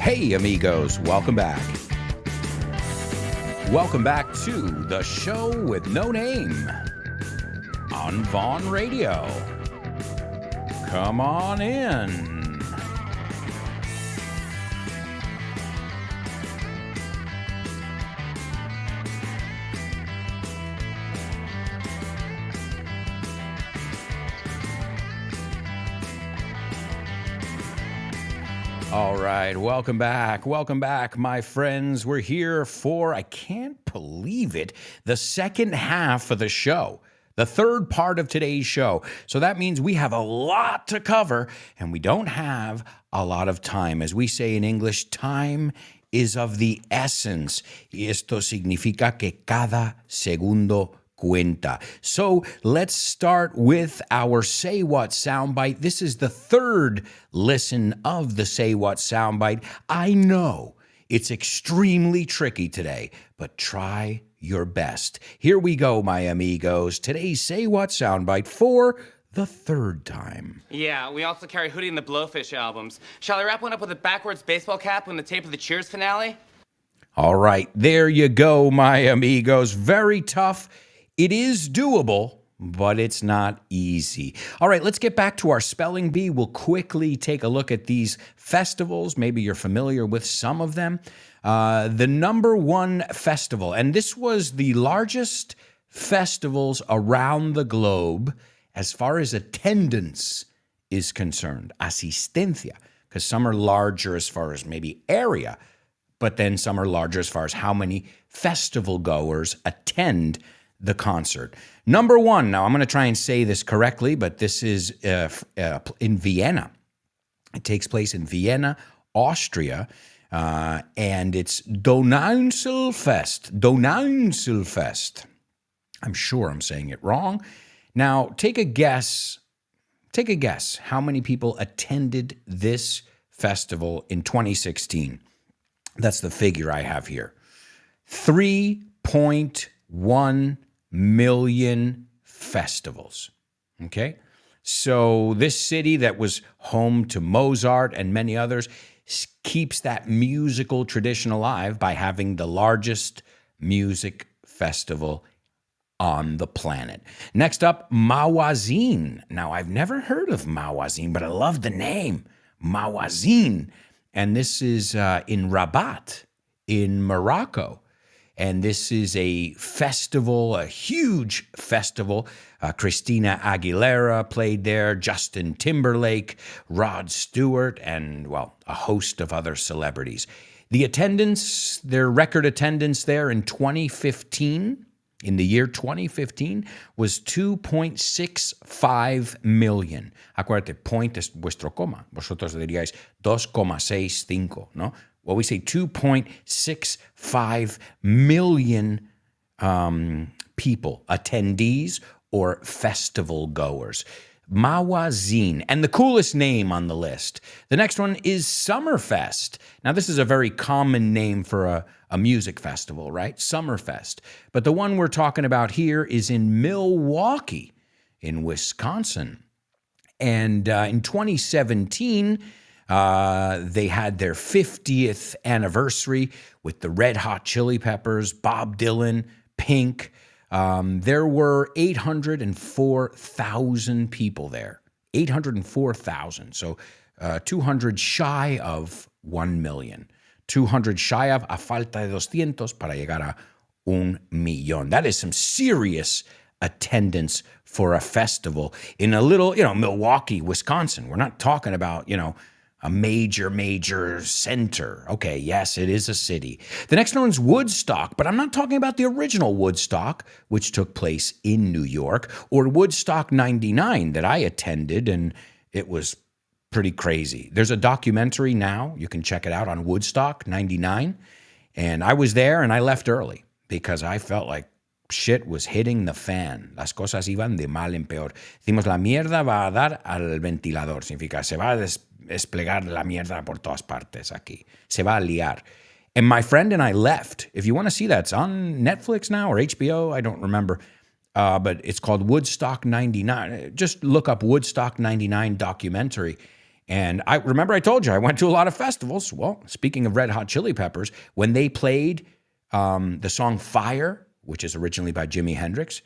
Hey, amigos, welcome back. Welcome back to the show with no name on Vaughn Radio. Come on in. All right, welcome back. Welcome back, my friends. We're here for, I can't believe it, the second half of the show, the third part of today's show. So that means we have a lot to cover, and we don't have a lot of time. As we say in English, time is of the essence. Y esto significa que cada segundo cuenta. So let's start with our Say What soundbite. This is the third listen of the Say What soundbite. I know it's extremely tricky today, but try your best. Here we go, my amigos. Today's Say What soundbite for the third time. Yeah, we also carry Hootie and the Blowfish albums. Shall I wrap one up with a backwards baseball cap when the tape of the Cheers finale? All right, there you go, my amigos. Very tough. It is doable, but it's not easy. All right, let's get back to our spelling bee. We'll quickly take a look at these festivals. Maybe you're familiar with some of them. The number one festival, and this was the largest festivals around the globe as far as attendance is concerned, asistencia, because some are larger as far as maybe area, but then some are larger as far as how many festival goers attend the concert. Number one, now I'm going to try and say this correctly, but this is in Vienna. It takes place in Vienna, Austria, and it's Donauinselfest. Donauinselfest. I'm sure I'm saying it wrong. Now, take a guess. Take a guess how many people attended this festival in 2016. That's the figure I have here. 3.1 million festivals. Okay? So this city that was home to Mozart and many others keeps that musical tradition alive by having the largest music festival on the planet. Next up, Mawazin. Now, I've never heard of Mawazin, but I love the name, Mawazin. And this is in Rabat, in Morocco. And this is a festival, a huge festival. Christina Aguilera played there, Justin Timberlake, Rod Stewart, and, well, a host of other celebrities. The attendance, their record attendance there in 2015, in the year 2015, was 2.65 million. Acuérdate, point es vuestro coma. Vosotros diríais 2,65, ¿no? Well, we say 2.65 million people, attendees or festival goers. Mawazin, and the coolest name on the list. The next one is Summerfest. Now, this is a very common name for a music festival, right? Summerfest. But the one we're talking about here is in Milwaukee, in Wisconsin. And in 2017, they had their 50th anniversary with the Red Hot Chili Peppers, Bob Dylan, Pink. There were 804,000 people there. 804,000. So 200 shy of 1 million. 200 shy of, a falta de 200 para llegar a 1 millón. That is some serious attendance for a festival in a little, Milwaukee, Wisconsin. We're not talking about, a major center. Okay, yes, it is a city. The next one's Woodstock, but I'm not talking about the original Woodstock, which took place in New York, or Woodstock 99 that I attended, and it was pretty crazy. There's a documentary now. You can check it out on Woodstock 99. And I was there and I left early because I felt like shit was hitting the fan. Las cosas iban de mal en peor. Decimos, la mierda va a dar al ventilador. Significa, se va a desplegar la mierda por todas partes aquí. Se va a liar. And my friend and I left. If you want to see that, it's on Netflix now or HBO. I don't remember. But it's called Woodstock 99. Just look up Woodstock 99 documentary. And I remember I told you I went to a lot of festivals. Well, speaking of Red Hot Chili Peppers, when they played the song Fire, which is originally by Jimi Hendrix,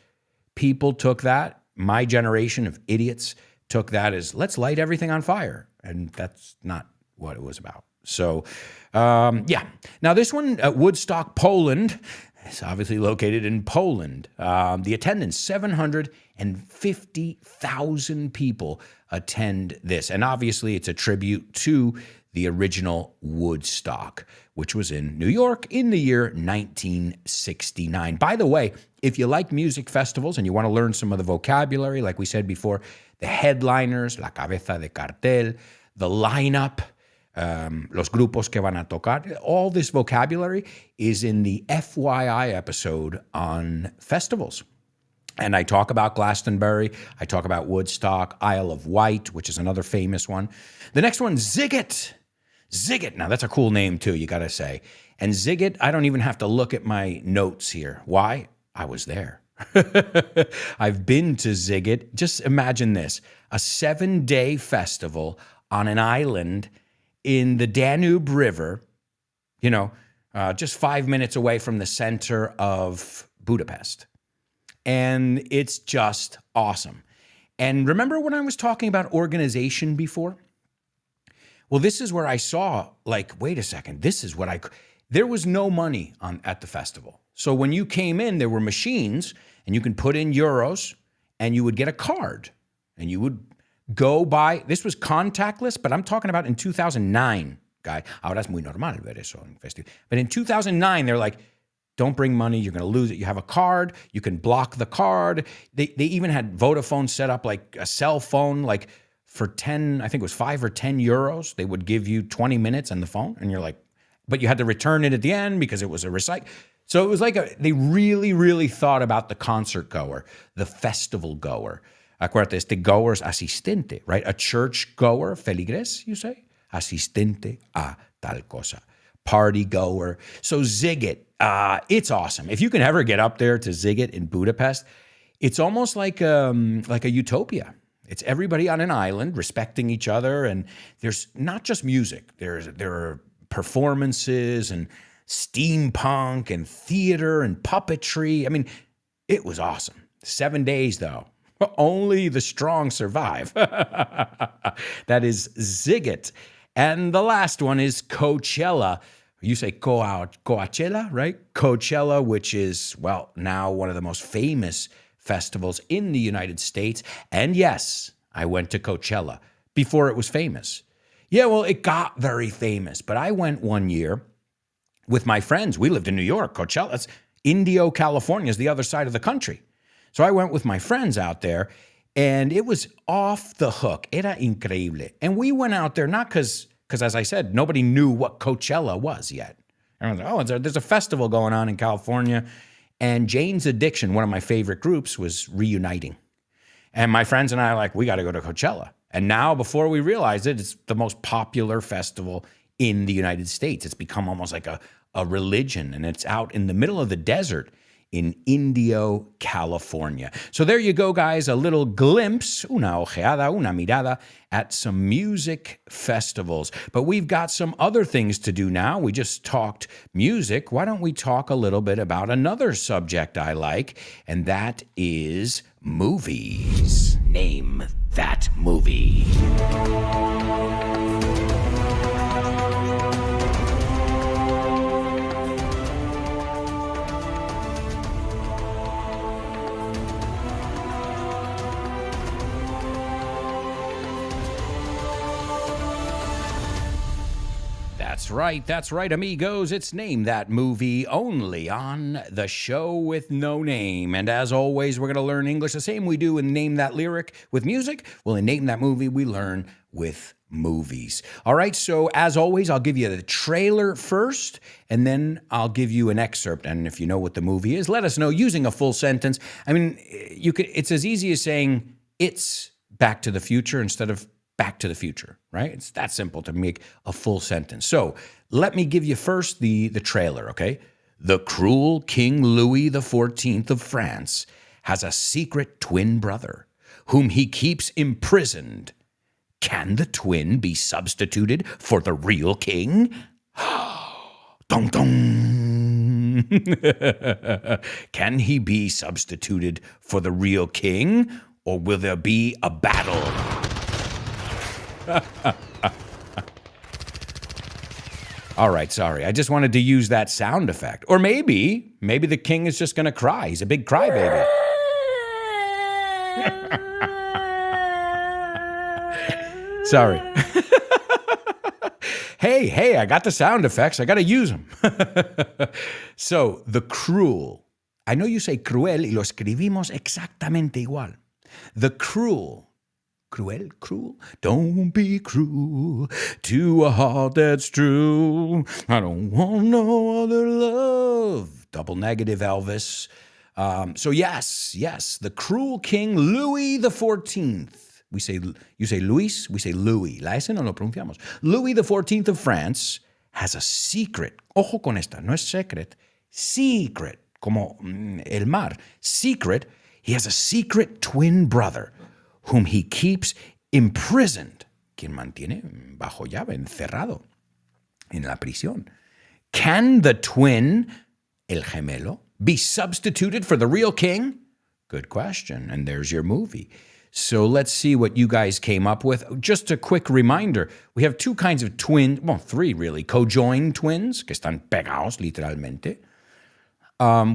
people took that, my generation of idiots took that as, let's light everything on fire. And that's not what it was about. So, yeah. Now this one, Woodstock, Poland, is obviously located in Poland. The attendance, 750,000 people attend this. And obviously it's a tribute to the original Woodstock, which was in New York in the year 1969. By the way, if you like music festivals and you want to learn some of the vocabulary, like we said before, the headliners, la cabeza de cartel, the lineup, los grupos que van a tocar. All this vocabulary is in the FYI episode on festivals. And I talk about Glastonbury. I talk about Woodstock, Isle of Wight, which is another famous one. The next one, Ziget. Ziget. Now, that's a cool name, too, you got to say. And Ziget, I don't even have to look at my notes here. Why? I was there. I've been to Ziget. Just imagine this, a 7-day festival on an island in the Danube River, just 5 minutes away from the center of Budapest. And it's just awesome. And remember when I was talking about organization before? Well, this is where I saw, wait a second, there was no money at the festival. So when you came in, there were machines, and you can put in euros, and you would get a card, and you would go buy. This was contactless, but I'm talking about in 2009, guy. Ahora es muy normal ver eso en festival. But in 2009, they're like, don't bring money, you're going to lose it. You have a card, you can block the card. They even had Vodafone set up like a cell phone, like for 10, I think it was 5 or 10 euros. They would give you 20 minutes on the phone, and you're like, but you had to return it at the end because it was a recycle. So it was they really, really thought about the concert goer, the festival goer. Acuérdate, este goer es asistente, right? A church goer, feligres, you say? Asistente a tal cosa. Party goer. So Ziget, it's awesome. If you can ever get up there to Ziget in Budapest, it's almost like a utopia. It's everybody on an island respecting each other, and there's not just music. There are performances and steampunk and theater and puppetry. I mean, it was awesome. 7 days, though. Only the strong survive. That is Ziget. And the last one is Coachella. You say Coachella, right? Coachella, which is, now one of the most famous festivals in the United States. And yes, I went to Coachella before it was famous. Yeah, well, it got very famous. But I went one year with my friends. We lived in New York. Coachella, it's Indio, California is the other side of the country. So I went with my friends out there, and it was off the hook. Era increíble. And we went out there not because, as I said, nobody knew what Coachella was yet. Everyone's like, there's a festival going on in California. And Jane's Addiction, one of my favorite groups, was reuniting. And my friends and I are like, we got to go to Coachella. And now, before we realize it, it's the most popular festival in the United States. It's become almost like a religion, and it's out in the middle of the desert in Indio, California. So there you go, guys, a little glimpse, una ojeada, una mirada at some music festivals. But we've got some other things to do now. We just talked music. Why don't we talk a little bit about another subject I like, and that is movies. Name that movie. That's right, amigos. It's Name That Movie, only on the show with no name. And as always, we're going to learn English the same we do in Name That Lyric with music. Well, in Name That Movie, we learn with movies. All right, so as always, I'll give you the trailer first, and then I'll give you an excerpt. And if you know what the movie is, let us know using a full sentence. I mean, it's as easy as saying it's Back to the Future instead of Back to the Future, right? It's that simple to make a full sentence. So let me give you first the trailer, okay? The cruel King Louis XIV of France has a secret twin brother whom he keeps imprisoned. Can the twin be substituted for the real king? Dong dong. Can he be substituted for the real king, or will there be a battle? All right, sorry. I just wanted to use that sound effect. Or maybe the king is just going to cry. He's a big crybaby. Sorry. Hey, I got the sound effects. I got to use them. So, the cruel. I know you say cruel y lo escribimos exactamente igual. The cruel Cruel, cruel. Don't be cruel to a heart that's true. I don't want no other love. Double negative, Elvis. So yes, the cruel king Louis the 14th. You say Luis, we say Louis. La S no lo pronunciamos. Louis the 14th of France has a secret. Ojo con esta, no es secret. Secret, como el mar. Secret. He has a secret twin brother whom he keeps imprisoned, quien mantiene bajo llave, encerrado en la prisión. Can the twin, el gemelo, be substituted for the real king? Good question, and there's your movie. So let's see what you guys came up with. Just a quick reminder, we have two kinds of twins, well, three really, cojoined twins, que están pegados literalmente.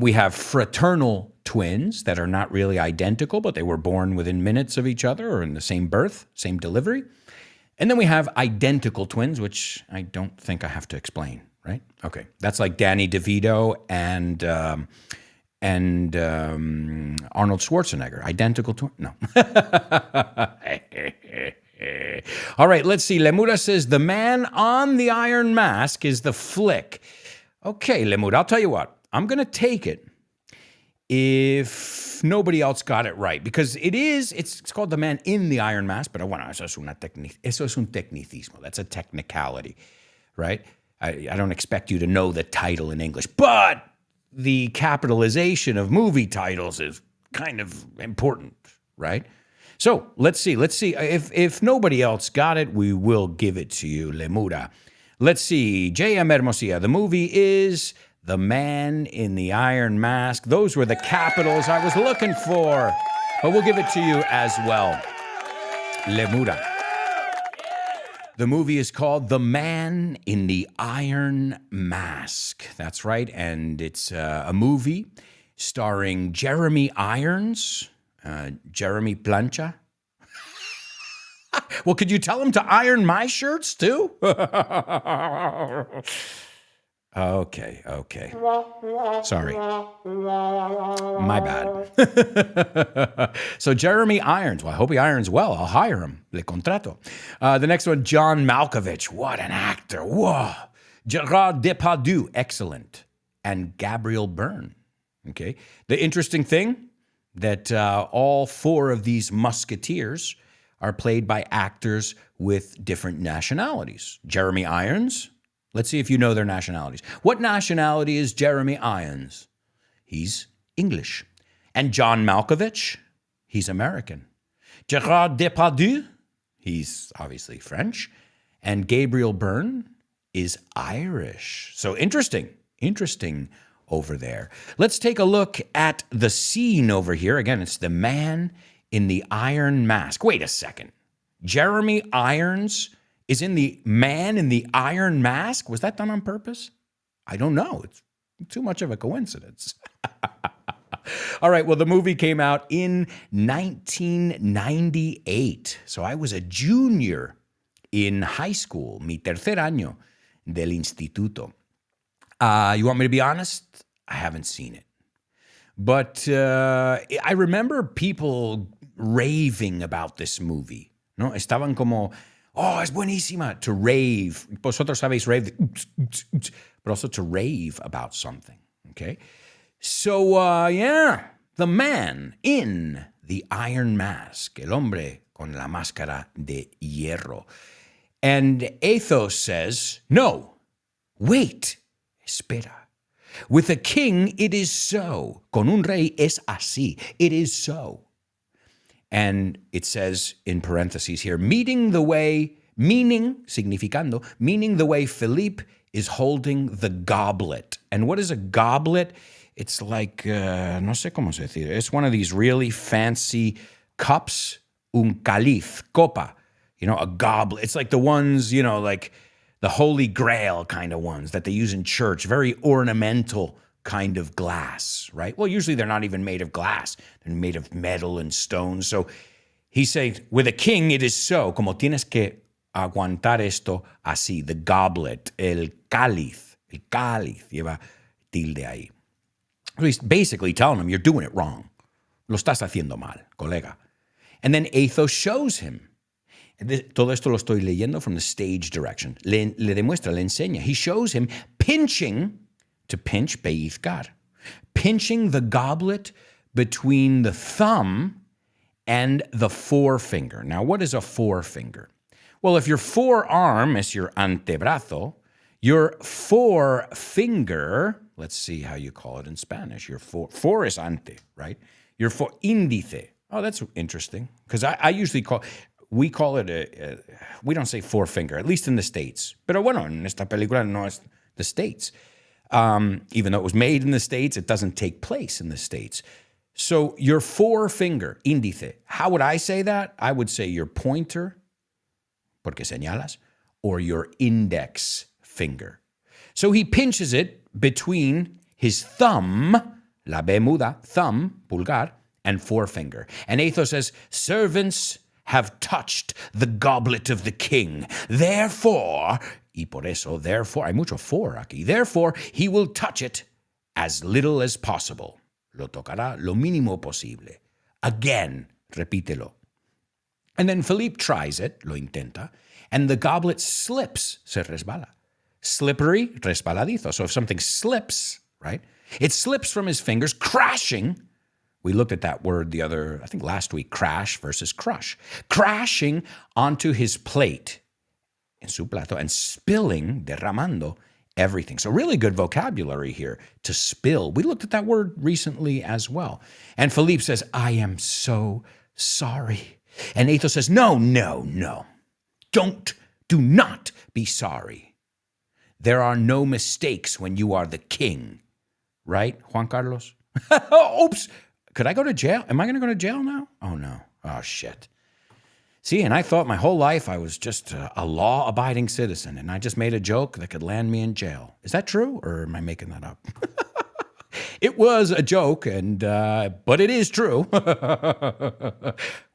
We have fraternal twins that are not really identical, but they were born within minutes of each other or in the same birth, same delivery. And then we have identical twins, which I don't think I have to explain, right? Okay, that's like Danny DeVito and Arnold Schwarzenegger. Identical twins? No. All right, let's see. Lemura says, The Man on the Iron Mask is the flick. Okay, Lemura, I'll tell you what. I'm going to take it if nobody else got it right, because it's called The Man in the Iron Mask, but bueno, eso es un tecnicismo. That's a technicality, right? I don't expect you to know the title in English, but the capitalization of movie titles is kind of important, right? So let's see. If nobody else got it, we will give it to you, Lemura. Let's see. J.M. Hermosia, the movie is The Man in the Iron Mask. Those were the capitals I was looking for. But we'll give it to you as well. Lemura. The movie is called The Man in the Iron Mask. That's right. And it's a movie starring Jeremy Irons, Jeremy Plancha. Well, could you tell him to iron my shirts too? Okay. Sorry. My bad. So Jeremy Irons. Well, I hope he irons well. I'll hire him. Le contrato. The next one, John Malkovich. What an actor. Whoa. Gerard Depardieu. Excellent. And Gabriel Byrne. Okay. The interesting thing that all four of these musketeers are played by actors with different nationalities. Jeremy Irons. Let's see if you know their nationalities. What nationality is Jeremy Irons? He's English. And John Malkovich? He's American. Gerard Depardieu? He's obviously French. And Gabriel Byrne is Irish. So interesting over there. Let's take a look at the scene over here. Again, it's The Man in the Iron Mask. Wait a second. Jeremy Irons is in The Man in the Iron Mask? Was that done on purpose? I don't know. It's too much of a coincidence. All right, well, the movie came out in 1998. So I was a junior in high school, mi tercer año del instituto. You want me to be honest? I haven't seen it. But I remember people raving about this movie. ¿No? Estaban como, oh, es buenísima, to rave. Vosotros sabéis rave, but also to rave about something, okay? So, The Man in the Iron Mask, el hombre con la máscara de hierro. And Athos says, no, wait, espera. With a king, it is so. Con un rey es así. It is so. And it says in parentheses here, significando, meaning the way Philippe is holding the goblet. And what is a goblet? It's like, no sé cómo se dice. It's one of these really fancy cups, un cáliz, copa. You know, a goblet. It's like the ones, you know, like the Holy Grail kind of ones that they use in church. Very ornamental kind of glass, right? Well, usually they're not even made of glass. They're made of metal and stone. So he says, with a king, it is so. Como tienes que aguantar esto así. The goblet, el cáliz, lleva tilde ahí. So he's basically telling him, you're doing it wrong. Lo estás haciendo mal, colega. And then Athos shows him. Todo esto lo estoy leyendo from the stage direction. Le demuestra, le enseña. He shows him pinching, to pinch, pellizcar, pinching the goblet between the thumb and the forefinger. Now, what is a forefinger? Well, if your forearm is your antebrazo, your forefinger, let's see how you call it in Spanish. Your four is ante, right? Your índice. Oh, that's interesting. Because I usually we call it we don't say forefinger, at least in the States. Pero bueno, en esta película no es the States. Even though it was made in the States, it doesn't take place in the States. So your forefinger, índice, how would I say that? I would say your pointer, porque señalas, or your index finger. So he pinches it between his thumb, la B muda, thumb, pulgar, and forefinger. And Athos says, servants have touched the goblet of the king. Therefore, y por eso, therefore, hay mucho for aquí. Therefore, he will touch it as little as possible. Lo tocará lo mínimo posible. Again, repítelo. And then Philippe tries it, lo intenta, and the goblet slips, se resbala. Slippery, resbaladizo. So if something slips, right, it slips from his fingers, crashing. We looked at that word I think last week, crash versus crush. Crashing onto his plate, en su plato, and spilling, derramando, everything. So really good vocabulary here, to spill. We looked at that word recently as well. And Philippe says, I am so sorry. And Athos says, no. Do not be sorry. There are no mistakes when you are the king. Right, Juan Carlos? Oops. Could I go to jail? Am I going to go to jail now? Oh, no. Oh, shit. See, and I thought my whole life I was just a law-abiding citizen, and I just made a joke that could land me in jail. Is that true, or am I making that up? It was a joke, but it is true.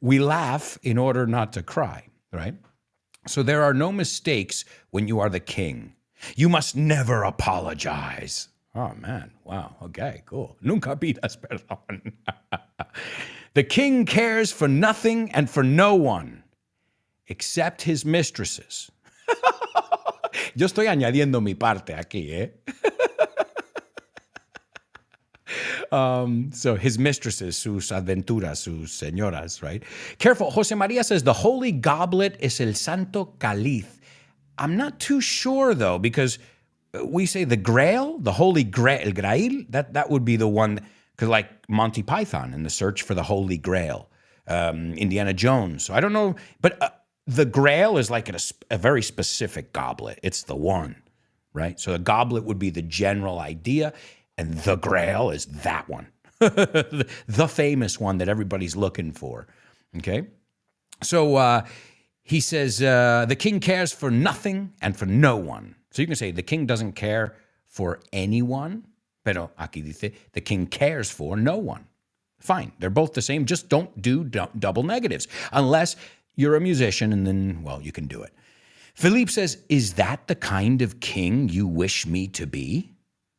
We laugh in order not to cry, right? So there are no mistakes when you are the king. You must never apologize. Oh, man. Wow. Okay, cool. Nunca pidas perdón. The king cares for nothing and for no one except his mistresses. Yo estoy añadiendo mi parte aquí, ¿eh? So his mistresses, sus aventuras, sus señoras, right? Careful. Jose Maria says the holy goblet es el santo cáliz. I'm not too sure, though, because we say the grail, the holy grail, el grail, that would be the one, because like Monty Python and the search for the holy grail, Indiana Jones. So I don't know, but the grail is like a very specific goblet. It's the one, right? So the goblet would be the general idea, and the grail is that one, the famous one that everybody's looking for, okay? So he says, the king cares for nothing and for no one. So you can say the king doesn't care for anyone, pero aquí dice the king cares for no one. Fine, they're both the same. Just don't do double negatives unless you're a musician, and then, well, you can do it. Philippe says, is that the kind of king you wish me to be?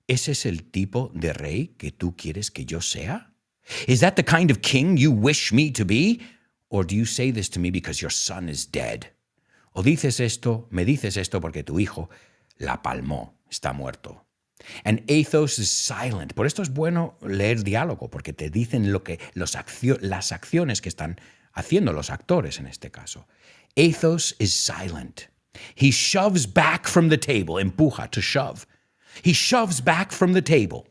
¿Ese es el tipo de rey que tú quieres que yo sea? Is that the kind of king you wish me to be? Or do you say this to me because your son is dead? O me dices esto porque tu hijo la palmó, está muerto. And Athos is silent. Por esto es bueno leer diálogo, porque te dicen las acciones que están haciendo los actores en este caso. Athos is silent. He shoves back from the table, empuja, to shove. He shoves back from the table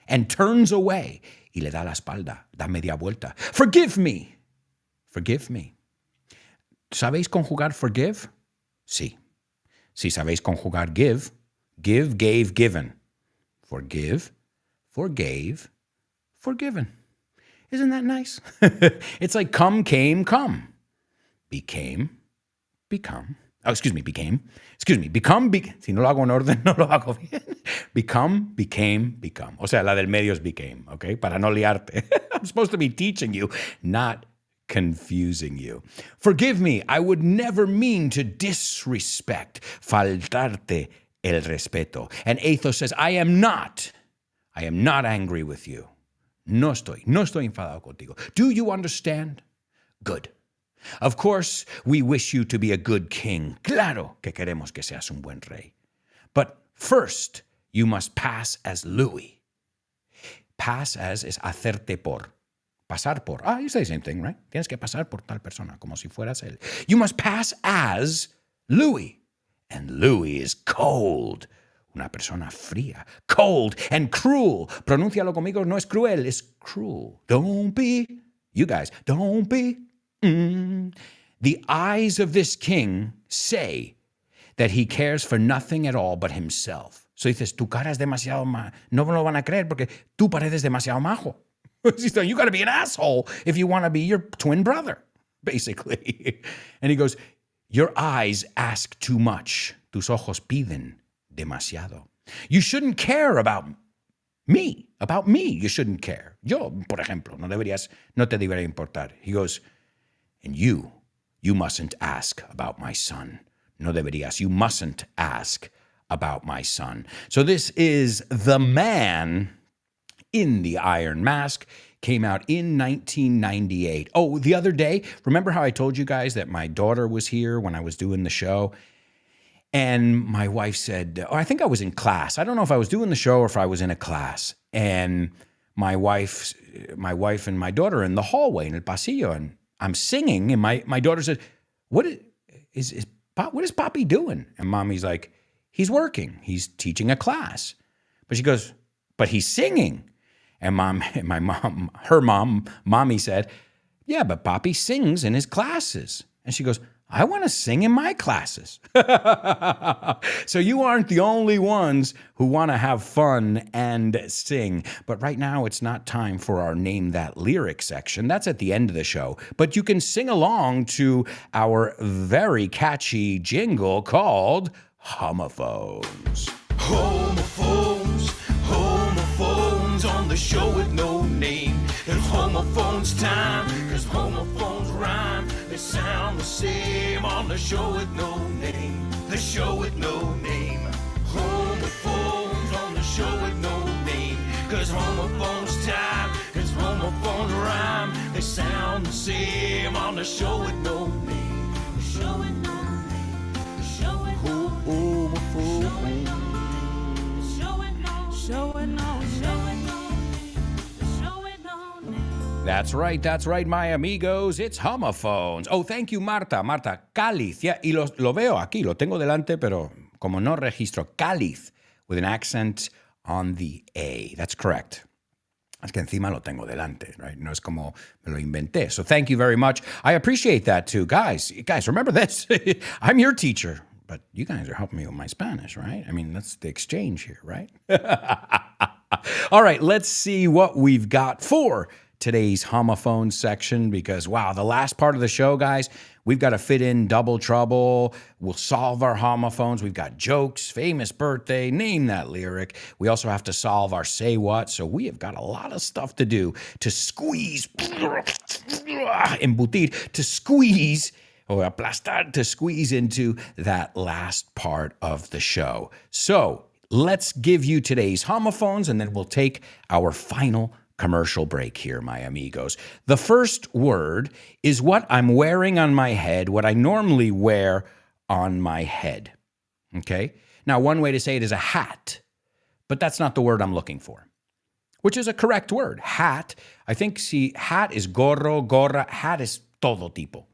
and turns away. Y le da la espalda, da media vuelta. Forgive me. Forgive me. ¿Sabéis conjugar forgive? Sí. Si sabéis conjugar give, gave, given. Forgive, forgave, forgiven. Isn't that nice? It's like come, came, come. Became, become. Oh, became. Si no lo hago en orden, no lo hago bien. Become, became, become. O sea, la del medio es became, okay? Para no liarte. I'm supposed to be teaching you, not confusing you. Forgive me, I would never mean to disrespect, faltarte el respeto. And Athos says, I am not angry with you. No estoy enfadado contigo. Do you understand? Good. Of course, we wish you to be a good king. Claro que queremos que seas un buen rey. But first, you must pass as Louis. Pass as is hacerte por. Pasar por. You say the same thing, right? Tienes que pasar por tal persona, como si fueras él. You must pass as Louis. And Louis is cold. Una persona fría. Cold and cruel. Pronúncialo conmigo. No es cruel, es cruel. Don't be. You guys, don't be. The eyes of this king say that he cares for nothing at all but himself. So dices, tu cara es demasiado no me lo van a creer porque tú pareces demasiado majo. So you got to be an asshole if you want to be your twin brother, basically. And he goes, your eyes ask too much. Tus ojos piden demasiado. You shouldn't care about me. About me, you shouldn't care. Yo, por ejemplo, no te debería importar. He goes, and you mustn't ask about my son. No deberías. You mustn't ask about my son. So this is The Man in the Iron Mask. Came out in 1998. Oh, the other day, remember how I told you guys that my daughter was here when I was doing the show? And my wife said, I think I was in class. I don't know if I was doing the show or if I was in a class. And my wife and my daughter are in the hallway in el pasillo, and I'm singing, and my daughter said, what is Papi doing? And Mommy's like, he's working. He's teaching a class. But she goes, but he's singing. And her mom, Mommy said, yeah, but Papi sings in his classes. And she goes, I want to sing in my classes. So you aren't the only ones who want to have fun and sing. But right now, it's not time for our Name That Lyric section. That's at the end of the show. But you can sing along to our very catchy jingle called Homophones. Homophones, homophones on the show with no name. It's homophones time, cause homophones rhyme. They sound the same on the show with no name. The show with no name. Homophones on the show with no name. Cause homophones time, cause homophones rhyme. They sound the same on the show with no name. The show with no name. The show with no name. Homophones. That's right, my amigos. It's homophones. Oh, thank you, Marta. Marta, cáliz. Yeah, y lo veo aquí, lo tengo delante, pero como no registro, cáliz, with an accent on the A. That's correct. Es que encima lo tengo delante, right? No es como me lo inventé. So thank you very much. I appreciate that too. Guys, remember this. I'm your teacher, but you guys are helping me with my Spanish, right? I mean, that's the exchange here, right? All right, let's see what we've got for today's homophone section, because, wow, the last part of the show, guys, we've got to fit in double trouble. We'll solve our homophones. We've got jokes, famous birthday, name that lyric. We also have to solve our say what. So we have got a lot of stuff to do to squeeze, embutir, to squeeze, or aplastar, to squeeze into that last part of the show. So let's give you today's homophones, and then we'll take our final commercial break here, my amigos. The first word is what I'm wearing on my head, what I normally wear on my head. Okay? Now, one way to say it is a hat, but that's not the word I'm looking for, which is a correct word. Hat. I think, hat is gorro, gorra. Hat is todo tipo,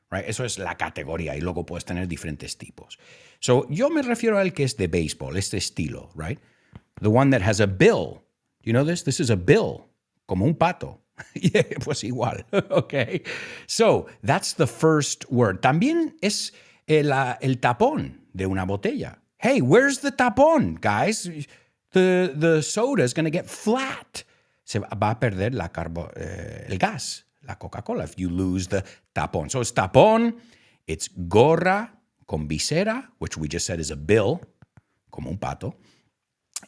right? Eso es la categoría, y luego puedes tener diferentes tipos. So, yo me refiero al que es de béisbol, este estilo, right? The one that has a bill. Do you know this? This is a bill. Como un pato. Yeah, pues igual. Okay. So, that's the first word. También es el tapón de una botella. Hey, where's the tapón, guys? The soda is going to get flat. Se va a perder el gas, la Coca-Cola, if you lose the tapón. So, it's tapón, it's gorra con visera, which we just said is a bill, como un pato.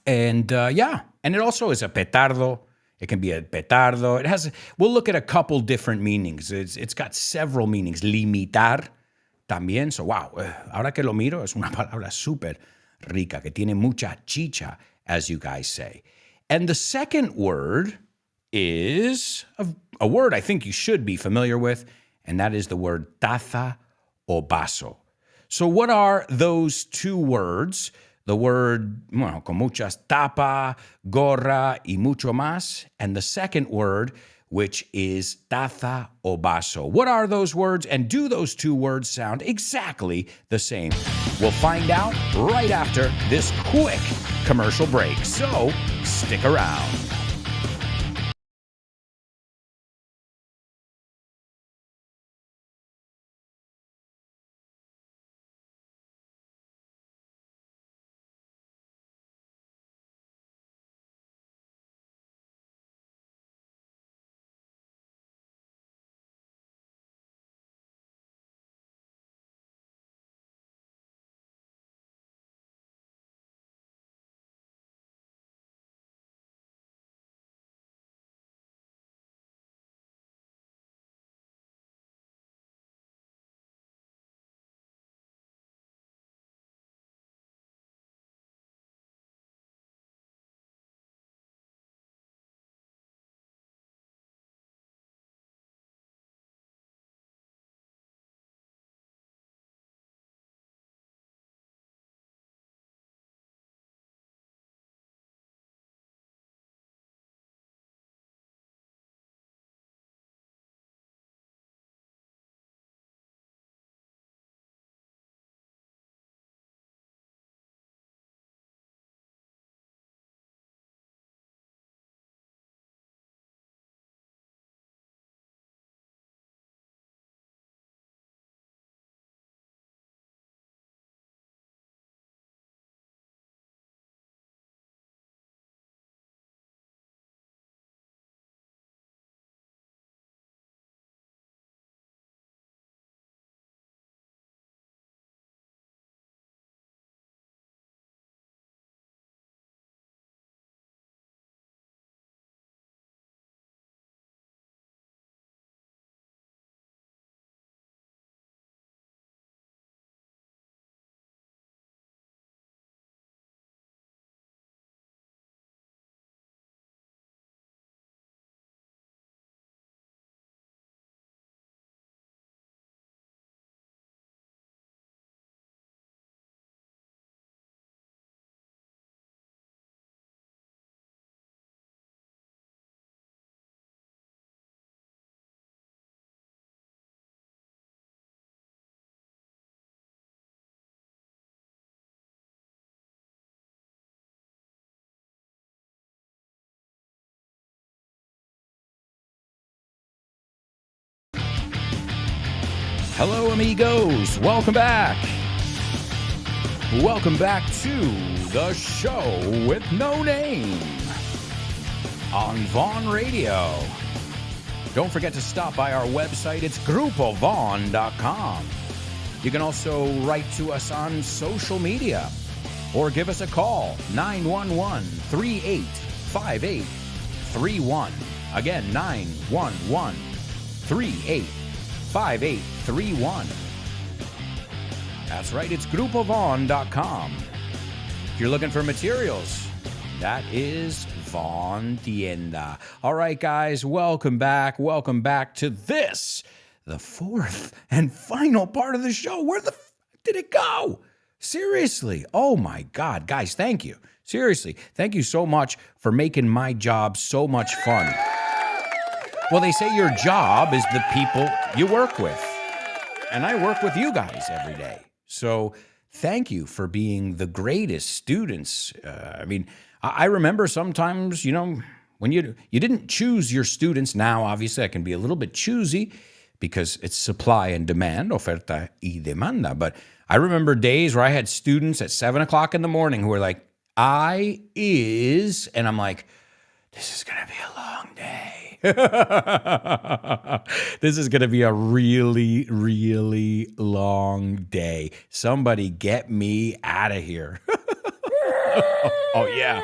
And, and it also is a petardo. It can be a petardo. We'll look at a couple different meanings. It's got several meanings. Limitar también. So, wow, ahora que lo miro, es una palabra súper rica, que tiene mucha chicha, as you guys say. And the second word is a word I think you should be familiar with, and that is the word taza o vaso. So what are those two words? The word, bueno, con muchas, tapa, gorra, y mucho más. And the second word, which is taza o vaso. What are those words, and do those two words sound exactly the same? We'll find out right after this quick commercial break. So stick around. Hello, amigos. Welcome back. Welcome back to the show with no name on Vaughn Radio. Don't forget to stop by our website. It's grupovaughn.com. You can also write to us on social media or give us a call, 911-385831. Again, 911-385831. That's right, it's grupovaughn.com. If you're looking for materials, that is Vaughn Tienda. All right, guys, welcome back. Welcome back to this, the fourth and final part of the show. Where the did it go? Seriously. Oh, my God. Guys, thank you. Seriously, thank you so much for making my job so much fun. Well, they say your job is the people you work with. And I work with you guys every day. So thank you for being the greatest students. I remember sometimes, when you didn't choose your students. Now, obviously, I can be a little bit choosy because it's supply and demand, oferta y demanda. But I remember days where I had students at 7 o'clock in the morning who were like, and I'm like, this is going to be a long day. This is going to be a really, really long day. Somebody get me out of here. Oh, yeah.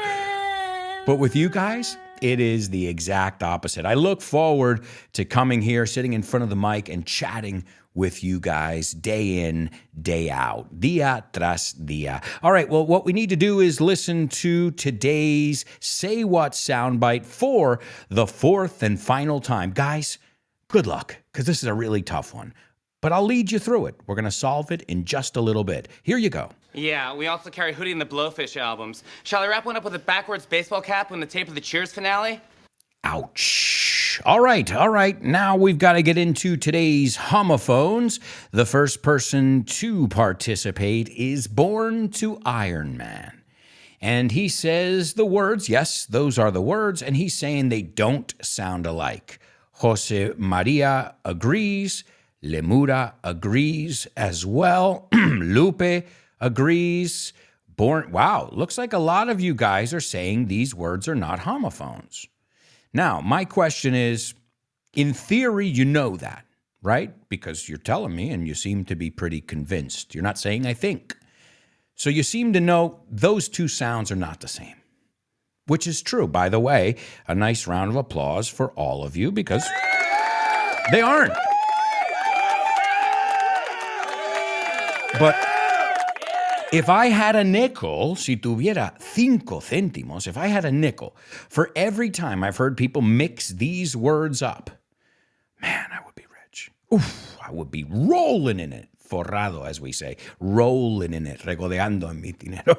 But with you guys, it is the exact opposite. I look forward to coming here, sitting in front of the mic and chatting with you guys day in, day out, dia tras dia. All right, well, what we need to do is listen to today's Say What soundbite for the fourth and final time. Guys, Good luck, because this is a really tough one. But I'll lead you through it. We're going to solve it in just a little bit. Here you go. Yeah, we also carry Hootie and the Blowfish albums. Shall I wrap one up with a backwards baseball cap on the tape of the Cheers finale? Ouch. All right. Now we've got to get into today's homophones. The first person to participate is Born to Iron Man. And he says the words, yes, those are the words, and he's saying they don't sound alike. Jose Maria agrees. Lemura agrees as well. Lupe agrees. Wow, looks like a lot of you guys are saying these words are not homophones. Now, my question is, in theory, you know that, right? Because you're telling me and you seem to be pretty convinced. You're not saying I think. So you seem to know those two sounds are not the same, which is true. By the way, a nice round of applause for all of you because they aren't. But if I had a nickel, si tuviera 5 céntimos, if I had a nickel for every time I've heard people mix these words up, man, I would be rich. Oof, I would be rolling in it. Forrado, as we say, rolling in it, regodeando en mi dinero.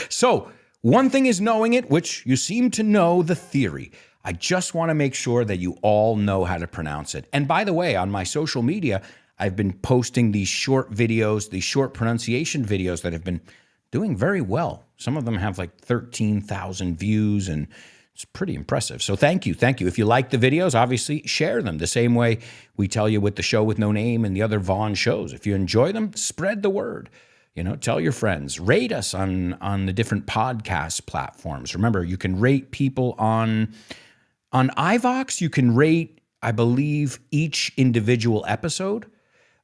So, one thing is knowing it, which you seem to know the theory. I just want to make sure that you all know how to pronounce it. And by the way, on my social media, I've been posting these short videos, these short pronunciation videos that have been doing very well. Some of them have like 13,000 views, and it's pretty impressive. So thank you. If you like the videos, obviously share them the same way we tell you with the show with no name and the other Vaughn shows. If you enjoy them, spread the word. Tell your friends. Rate us on the different podcast platforms. Remember, you can rate people on iVox. You can rate, I believe, each individual episode.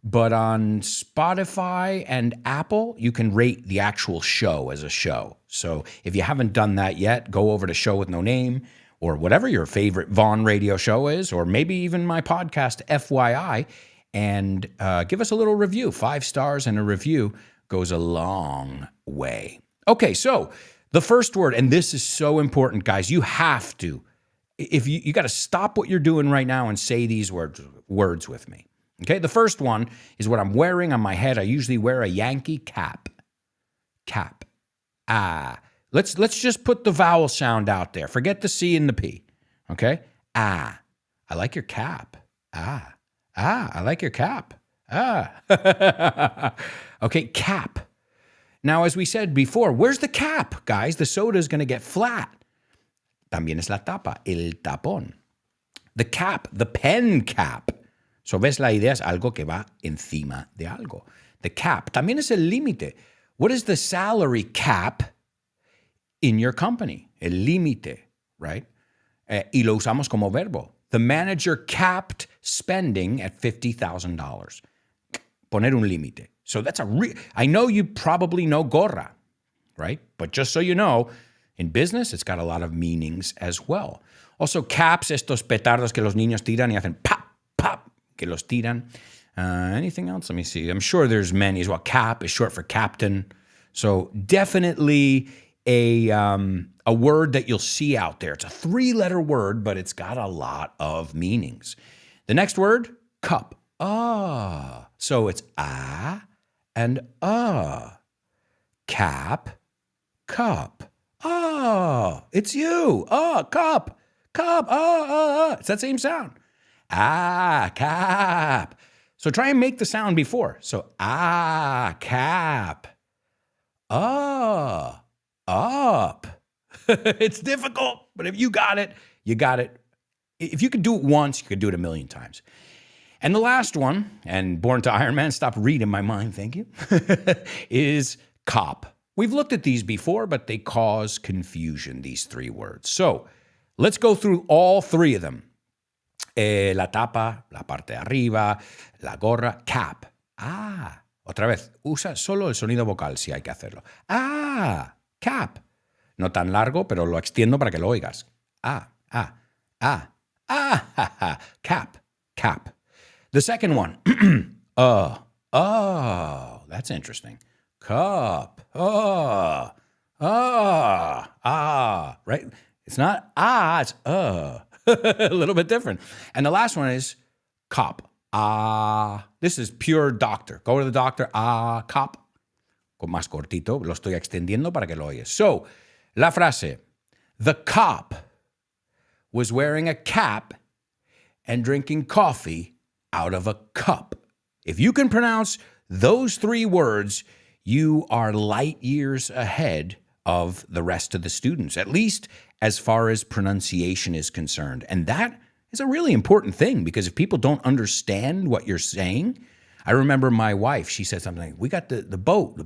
But on Spotify and Apple, you can rate the actual show as a show. So if you haven't done that yet, go over to Show with No Name or whatever your favorite Vaughn radio show is, or maybe even my podcast, FYI, and give us a little review. 5 stars and a review goes a long way. Okay, so the first word, and this is so important, guys. You have to. If you got to stop what you're doing right now and say these words with me. Okay, the first one is what I'm wearing on my head. I usually wear a Yankee cap. Cap. Let's just put the vowel sound out there. Forget the C and the P. Okay? I like your cap. I like your cap. Okay, cap. Now, as we said before, where's the cap, guys? The soda is going to get flat. También es la tapa, el tapón. The cap, the pen cap. So, ves, la idea es algo que va encima de algo. The cap. También es el límite. What is the salary cap in your company? El límite, right? Y lo usamos como verbo. The manager capped spending at $50,000. Poner un límite. So that's I know you probably know gorra, right? But just so you know, in business, it's got a lot of meanings as well. Also, caps, estos petardos que los niños tiran y hacen pop, pop. Que los tiran. Anything else? Let me see. I'm sure there's many as well. Cap is short for captain. So definitely a word that you'll see out there. It's a 3-letter word, but it's got a lot of meanings. The next word, cup. So it's and cap, cup. It's you. Cup. It's that same sound. Cap. So try and make the sound before. So, cap. Up. It's difficult, but if you got it, you got it. If you could do it once, you could do it 1,000,000 times. And the last one, and Born to Iron Man, stop reading my mind, thank you, is cop. We've looked at these before, but they cause confusion, these 3 words. So let's go through all 3 of them. La tapa, la parte de arriba, la gorra, cap. Otra vez, usa solo el sonido vocal si hay que hacerlo. Cap. No tan largo, pero lo extiendo para que lo oigas. Cap. The second one, that's interesting. Cup, right? It's not it's A little bit different. And the last one is cop. This is pure doctor. Go to the doctor. Cop. Con más cortito. Lo estoy extendiendo para que lo oyes. So, la frase. The cop was wearing a cap and drinking coffee out of a cup. If you can pronounce those 3 words, you are light years ahead of the rest of the students, at least as far as pronunciation is concerned. And that is a really important thing, because if people don't understand what you're saying, I remember my wife, she said something like, we got the boat.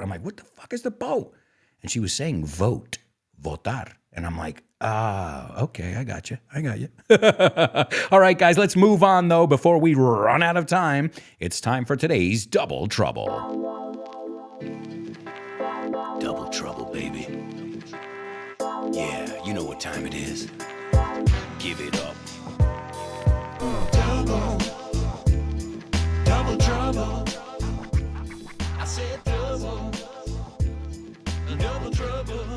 I'm like, what the fuck is the boat? And she was saying vote, votar. And I'm like, okay, I got you. All right, guys, let's move on, though, before we run out of time. It's time for today's Double Trouble. Double trouble, baby. Yeah, you know what time it is. Give it up. Double trouble. I said double trouble.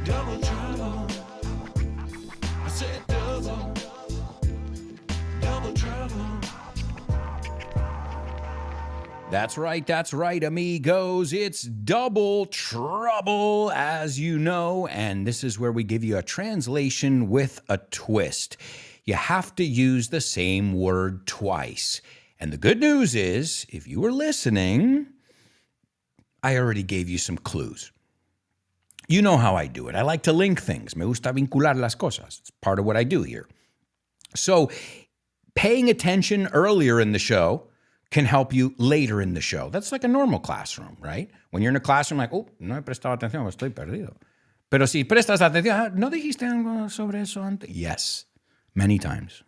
Double trouble. I said double trouble. That's right, amigos. It's double trouble, as you know, and this is where we give you a translation with a twist. You have to use the same word twice. And the good news is, if you were listening, I already gave you some clues. You know how I do it. I like to link things. Me gusta vincular las cosas. It's part of what I do here. So, paying attention earlier in the show can help you later in the show. That's like a normal classroom, right? When you're in a classroom, like, oh, no he prestado atención, estoy perdido. Pero si prestas atención, ¿no dijiste algo sobre eso antes? Yes, many times.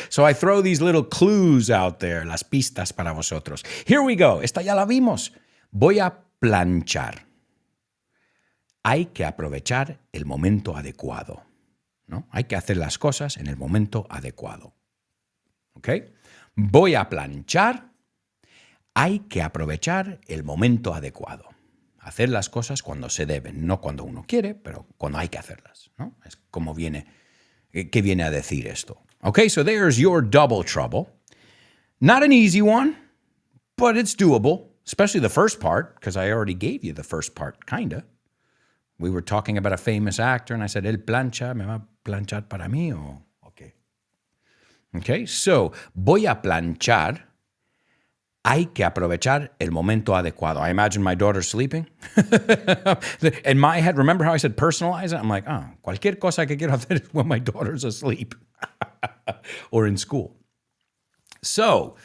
So I throw these little clues out there, las pistas para vosotros. Here we go. Esta ya la vimos. Voy a planchar. Hay que aprovechar el momento adecuado, ¿no? Hay que hacer las cosas en el momento adecuado. ¿Ok? Voy a planchar. Hay que aprovechar el momento adecuado. Hacer las cosas cuando se deben, no cuando uno quiere, pero cuando hay que hacerlas, ¿no? Es como viene, ¿qué viene a decir esto? Okay, so there's your double trouble. Not an easy one, but it's doable, especially the first part, because I already gave you the first part, kinda. We were talking about a famous actor, and I said, él plancha, ¿me va a planchar para mí o...? Okay, so, voy a planchar. Hay que aprovechar el momento adecuado. I imagine my daughter sleeping. In my head, remember how I said personalize it? I'm like, cualquier cosa que quiero hacer is when my daughter's asleep or in school. So,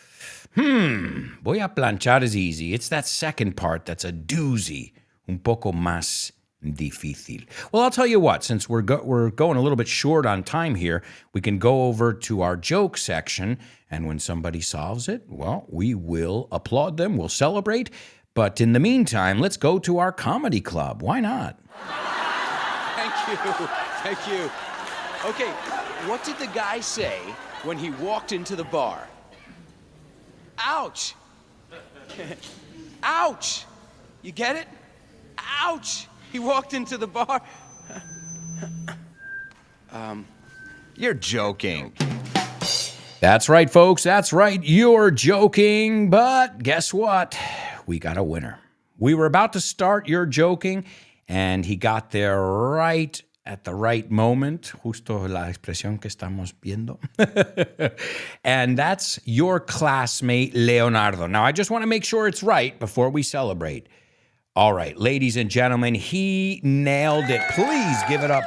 voy a planchar is easy. It's that second part that's a doozy, un poco más difícil. Well, I'll tell you what, since we're going a little bit short on time here, we can go over to our joke section, and when somebody solves it, well, we will applaud them, we'll celebrate, but in the meantime, let's go to our comedy club. Why not? Thank you. Okay, what did the guy say when he walked into the bar? Ouch! Ouch! You get it? Ouch! He walked into the bar. You're joking. That's right, folks. That's right. You're joking. But guess what? We got a winner. We were about to start You're Joking, and he got there right at the right moment. Justo la expresión que estamos viendo. And that's your classmate, Leonardo. Now, I just want to make sure it's right before we celebrate. All right, ladies and gentlemen, he nailed it. Please give it up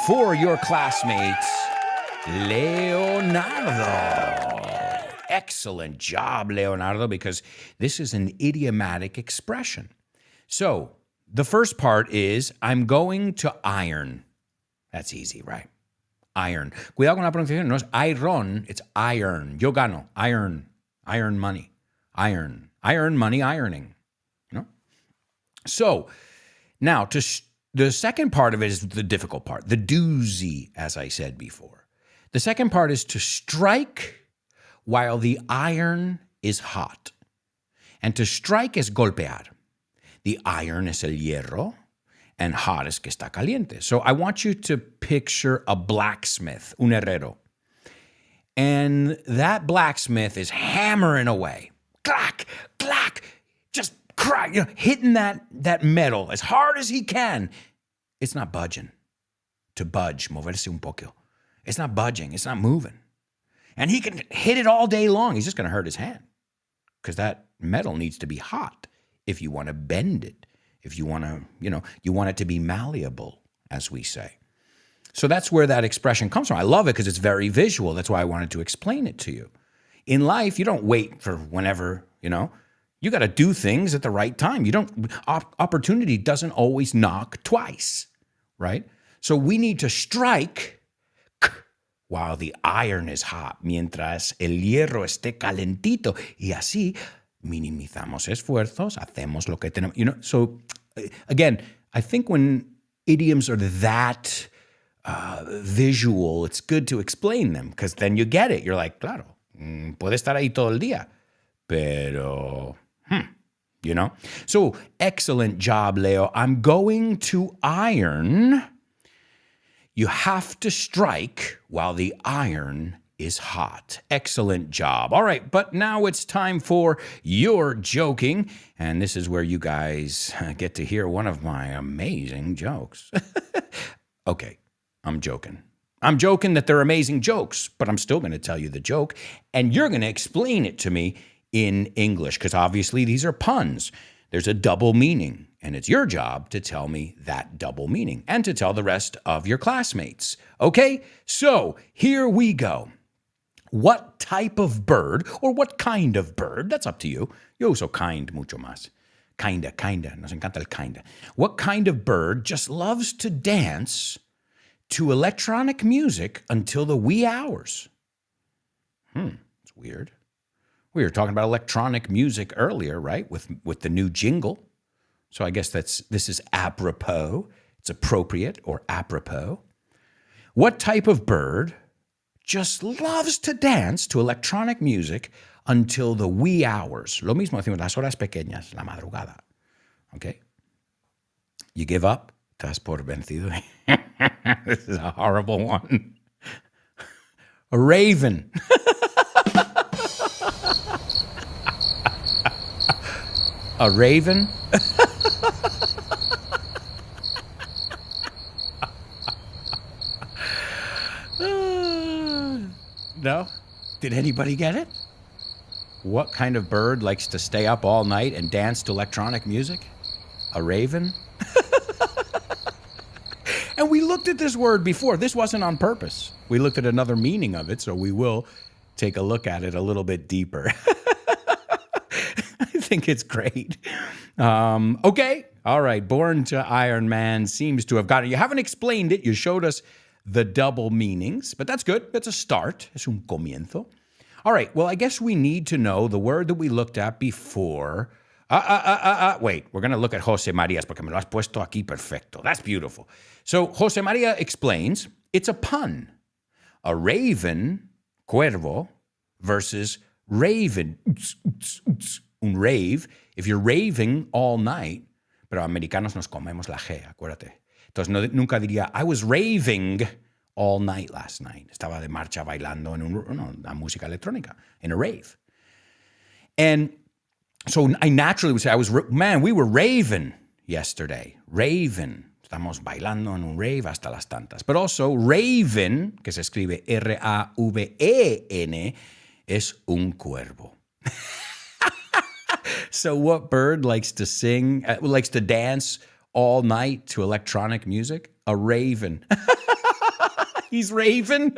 for your classmates, Leonardo. Excellent job, Leonardo, because this is an idiomatic expression. So, the first part is, I'm going to iron. That's easy, right? Iron. Cuidado con la pronunciación. No es iron, it's iron. Yo gano. Iron. Iron money. Iron. Iron money, ironing. So, now, the second part of it is the difficult part, the doozy, as I said before. The second part is to strike while the iron is hot. And to strike is golpear. The iron es el hierro, and hot es que está caliente. So I want you to picture a blacksmith, un herrero. And that blacksmith is hammering away. Clack, clack, just crack, hitting that metal as hard as he can. It's not budging. To budge, moverse un poco. It's not budging. It's not moving. And he can hit it all day long. He's just going to hurt his hand because that metal needs to be hot if you want to bend it, if you want to, you want it to be malleable, as we say. So that's where that expression comes from. I love it because it's very visual. That's why I wanted to explain it to you. In life, you don't wait for whenever, you got to do things at the right time. Opportunity doesn't always knock twice, right? So we need to strike while the iron is hot, mientras el hierro esté calentito. Y así minimizamos esfuerzos, hacemos lo que tenemos. So again, I think when idioms are that visual, it's good to explain them because then you get it. You're like, claro, puede estar ahí todo el día, pero, So excellent job, Leo. I'm going to iron. You have to strike while the iron is hot. Excellent job. All right, but now it's time for your joking. And this is where you guys get to hear one of my amazing jokes. Okay, I'm joking. I'm joking that they're amazing jokes, but I'm still going to tell you the joke. And you're going to explain it to me in English, because obviously these are puns. There's a double meaning. And it's your job to tell me that double meaning and to tell the rest of your classmates. Okay? So here we go. What type of bird, or what kind of bird, that's up to you. Yo uso kind mucho más. Kinda. Nos encanta el kinda. What kind of bird just loves to dance to electronic music until the wee hours? It's weird. We were talking about electronic music earlier, right? With the new jingle. So I guess this is apropos. It's appropriate or apropos. What type of bird just loves to dance to electronic music until the wee hours? Lo mismo decimos, las horas pequeñas, la madrugada. Okay? You give up, te das por vencido. This is a horrible one. A raven. A raven? No? Did anybody get it? What kind of bird likes to stay up all night and dance to electronic music? A raven? And we looked at this word before. This wasn't on purpose. We looked at another meaning of it, so we will take a look at it a little bit deeper. I think it's great. Okay. All right. Born to Iron Man seems to have got it. You haven't explained it. You showed us the double meanings, but that's good. That's a start. Es un comienzo. All right. Well, I guess we need to know the word that we looked at before. Wait, we're going to look at Jose Maria's porque me lo has puesto aquí perfecto. That's beautiful. So Jose Maria explains it's a pun. A raven, cuervo, versus raven, un rave. If you're raving all night, pero americanos nos comemos la G, acuérdate. Entonces nunca diría, I was raving all night last night. Estaba de marcha bailando en una música electrónica, in a rave. And so I naturally would say, we were raving yesterday. Raven. Estamos bailando en un rave hasta las tantas. But also, raven, que se escribe R-A-V-E-N, es un cuervo. So what bird likes to dance all night to electronic music? A raven. He's raving.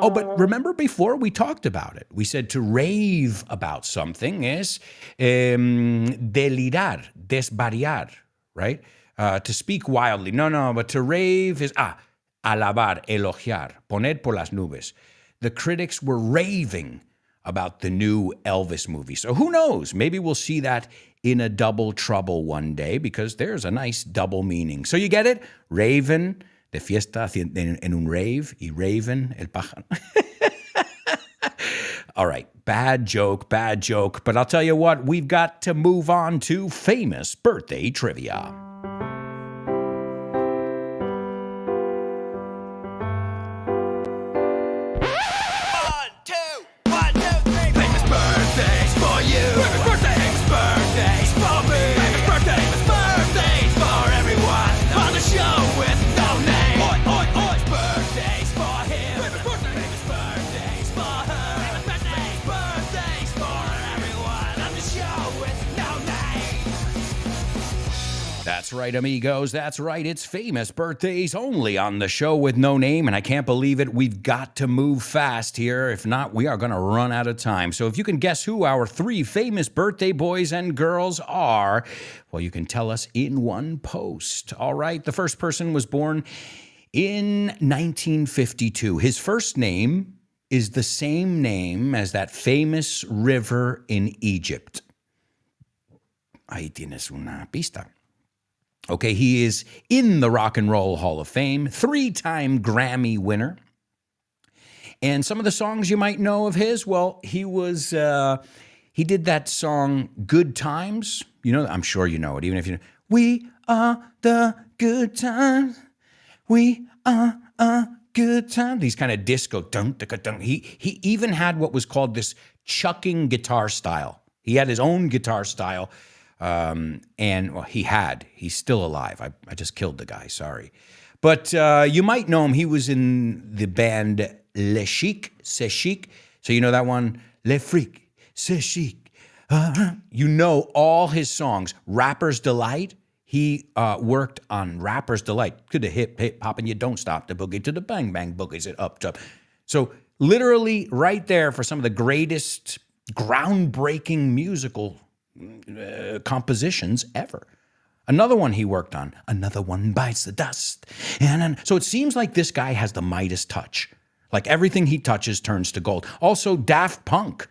Oh, but remember before we talked about it. We said to rave about something is delirar, desvariar, right? To speak wildly. No, but to rave is alabar, elogiar, poner por las nubes. The critics were raving about the new Elvis movie. So who knows? Maybe we'll see that in a double trouble one day because there's a nice double meaning. So you get it? Raven, de fiesta en un rave, y raven, el pájaro. All right, Bad joke, bad joke. But I'll tell you what, we've got to move on to famous birthday trivia. 1, 2, 3. Famous birthdays for you. Famous birthdays. Famous birthdays for me. Famous birthdays. Famous birthdays for everyone on the show with no name. Oi, oi, oi. Famous birthdays for him. Famous birthdays. Famous birthdays for her. Famous birthdays. Birthdays for everyone on the show with no name. That's right, amigos. That's right. It's famous birthdays only on the show with no name. And I can't believe it. We've got to move fast here. If not, we are going to run out of time. So if you can guess who our 3 famous birthday boys and girls are, well, you can tell us in one post. All right. The first person was born in 1952. His first name is the same name as that famous river in Egypt. Ahí tienes una pista. Okay, he is in the Rock and Roll Hall of Fame, 3-time Grammy winner. And some of the songs you might know of his, well, he did that song Good Times. You know, I'm sure you know it, even if you know. We are the good times. We are a good time. These kind of disco. Dun, dun, dun. He even had what was called this chucking guitar style. He had his own guitar style. And well, he's still alive. I just killed the guy. Sorry. But, you might know him. He was in the band Le Chic, C'est Chic. So you know that one? Le Freak, C'est Chic. You know all his songs. Rapper's Delight. He, worked on Rapper's Delight. To the hip, hip, hop, and you don't stop the boogie to the bang, bang, boogie. It up, up. So literally right there for some of the greatest groundbreaking musical compositions ever. Another one he worked on, Another One Bites the Dust. So it seems like this guy has the Midas touch. Like everything he touches turns to gold. Also Daft Punk,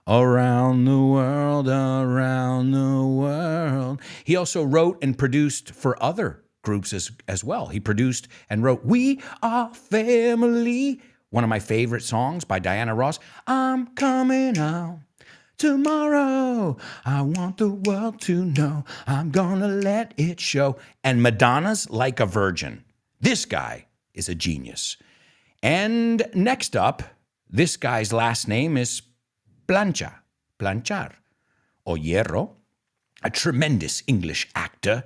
Around the World, Around the World. He also wrote and produced for other groups as well. He produced and wrote We Are Family, one of my favorite songs by Diana Ross. I'm coming out tomorrow, I want the world to know, I'm gonna let it show. And Madonna's Like a Virgin. This guy is a genius. And next up, this guy's last name is Planchar, or Hierro, a tremendous English actor.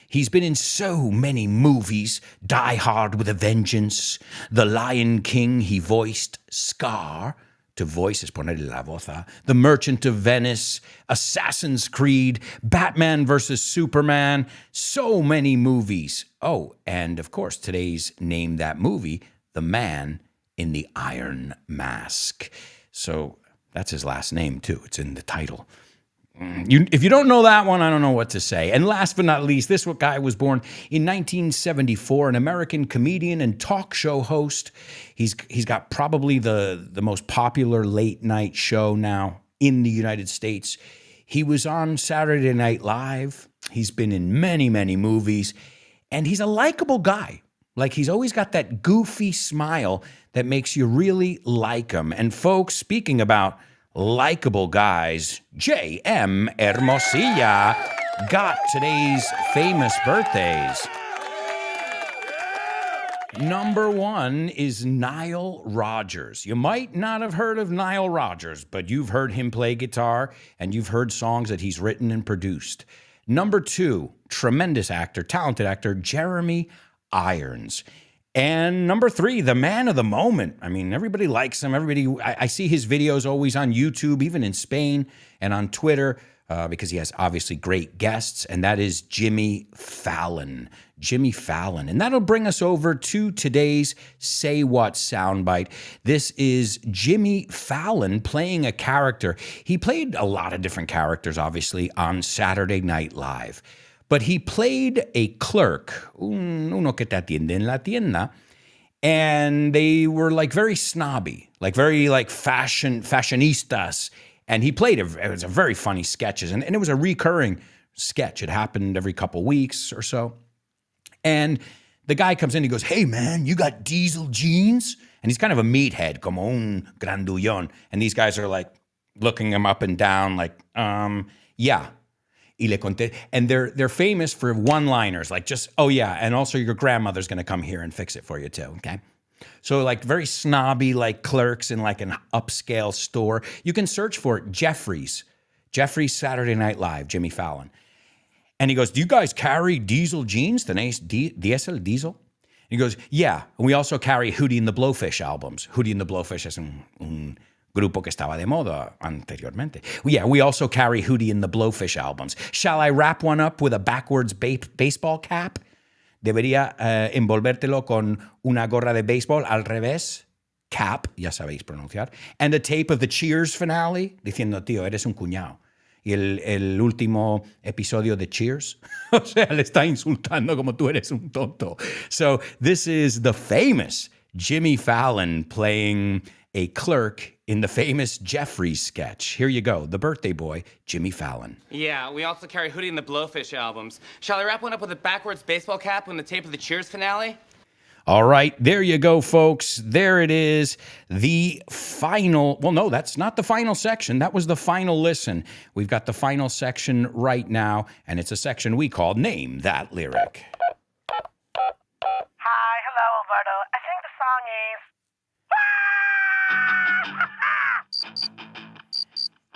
He's been in so many movies. Die Hard with a Vengeance, The Lion King, he voiced Scar. To voice is ponerle la voz. The Merchant of Venice, Assassin's Creed, Batman versus Superman, so many movies. Oh, and of course, today's Name That Movie, The Man in the Iron Mask. So that's his last name, too. It's in the title. If you don't know that one, I don't know what to say. And last but not least, this guy was born in 1974, an American comedian and talk show host. He's got probably the most popular late night show now in the United States. He was on Saturday Night Live. He's been in many, many movies. And he's a likable guy. Like, he's always got that goofy smile that makes you really like him. And folks, speaking about likable guys, J.M. Hermosilla got today's famous birthdays. Number 1 is Nile Rodgers. You might not have heard of Nile Rodgers, but you've heard him play guitar and you've heard songs that he's written and produced. Number 2, tremendous actor, talented actor, Jeremy Irons. And number 3, the man of the moment. I mean, everybody likes him. I see his videos always on YouTube, even in Spain and on Twitter, because he has obviously great guests, and that is Jimmy Fallon. Jimmy Fallon. And that'll bring us over to today's Say What soundbite. This is Jimmy Fallon playing a character. He played a lot of different characters, obviously, on Saturday Night Live. But he played a clerk, uno que te atiende en la tienda, and they were like very snobby, like very like fashionistas. And he played it was a very funny sketches, and it was a recurring sketch. It happened every couple weeks or so. And the guy comes in, he goes, "Hey man, you got diesel jeans?" And he's kind of a meathead, como un grandullón. And these guys are like, looking him up and down, like, yeah. Y le conté. And they're famous for one-liners, like just, oh yeah, and also your grandmother's going to come here and fix it for you too, okay? So like very snobby, like clerks in like an upscale store. You can search for it, Jeffries Saturday Night Live, Jimmy Fallon. And he goes, do you guys carry diesel jeans? ¿Tenéis diesel? He goes, yeah, and we also carry Hootie and the Blowfish albums. Hootie and the Blowfish es un grupo que estaba de moda anteriormente. Yeah, we also carry Hootie and the Blowfish albums. Shall I wrap one up with a backwards baseball cap? Debería envolvértelo con una gorra de béisbol al revés. Cap, ya sabéis pronunciar. And a tape of the Cheers finale, diciendo, tío, eres un cuñado. Y el último episodio de Cheers, o sea, le está insultando como tú eres un tonto. So this is the famous Jimmy Fallon playing a clerk in the famous Jeffries sketch. Here you go, the birthday boy, Jimmy Fallon. Yeah, we also carry Hootie and the Blowfish albums. Shall I wrap one up with a backwards baseball cap and the tape of the Cheers finale? All right, there you go, folks. There it is. The final, well, no, that's not the final section. That was the final listen. We've got the final section right now, and it's a section we call Name That Lyric. Hi, hello, Alberto. I think the song is.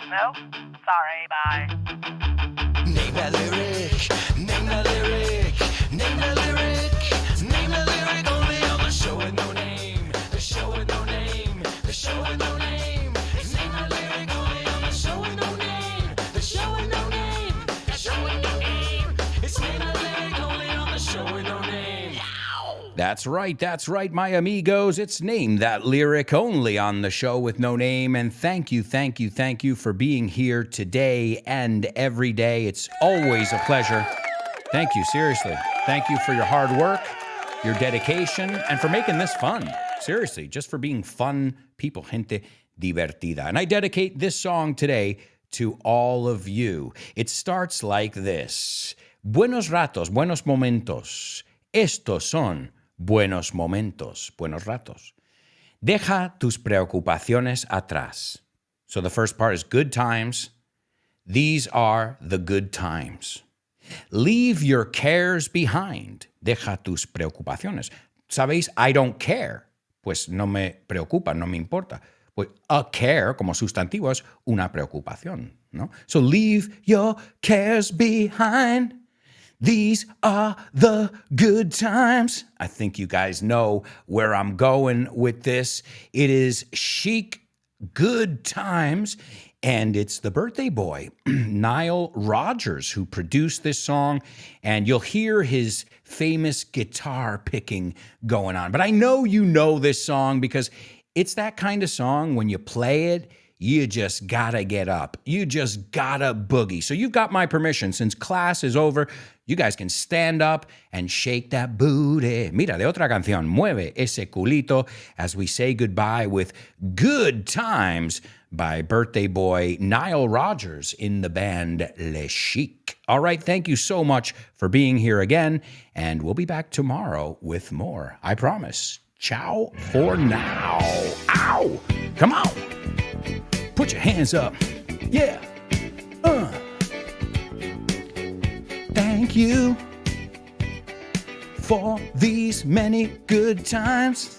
No? Sorry, bye. Name that lyric, name that lyric, name that lyric, name that lyric only on the show with no name, the show with no name, the show with no name. Name that lyric only on the show with no name, the show with no name, the show with no name. It's name that lyric only on the show with no name. That's right, my amigos. It's Name That Lyric only on the show with no name. And thank you for being here today and every day. It's always a pleasure. Thank you, seriously. Thank you for your hard work, your dedication, and for making this fun. Seriously, just for being fun people, gente divertida. And I dedicate this song today to all of you. It starts like this. Buenos ratos, buenos momentos. Estos son buenos momentos, buenos ratos. Deja tus preocupaciones atrás. So the first part is good times. These are the good times. Leave your cares behind. Deja tus preocupaciones. ¿Sabéis? I don't care. Pues no me preocupa, no me importa. Pues a care, como sustantivo, es una preocupación, ¿no? So leave your cares behind. These are the good times. I think you guys know where I'm going with this. It is chic, good times, and it's the birthday boy, Nile Rodgers, who produced this song, and you'll hear his famous guitar picking going on. But I know you know this song because it's that kind of song when you play it, you just gotta get up. You just gotta boogie. So you've got my permission. Since class is over, you guys can stand up and shake that booty. Mira, de otra canción, mueve ese culito as we say goodbye with Good Times by birthday boy Nile Rodgers in the band Le Chic. All right, thank you so much for being here again, and we'll be back tomorrow with more. I promise. Ciao for now. Ow! Come on. Put your hands up. Yeah. Thank you for these many good times.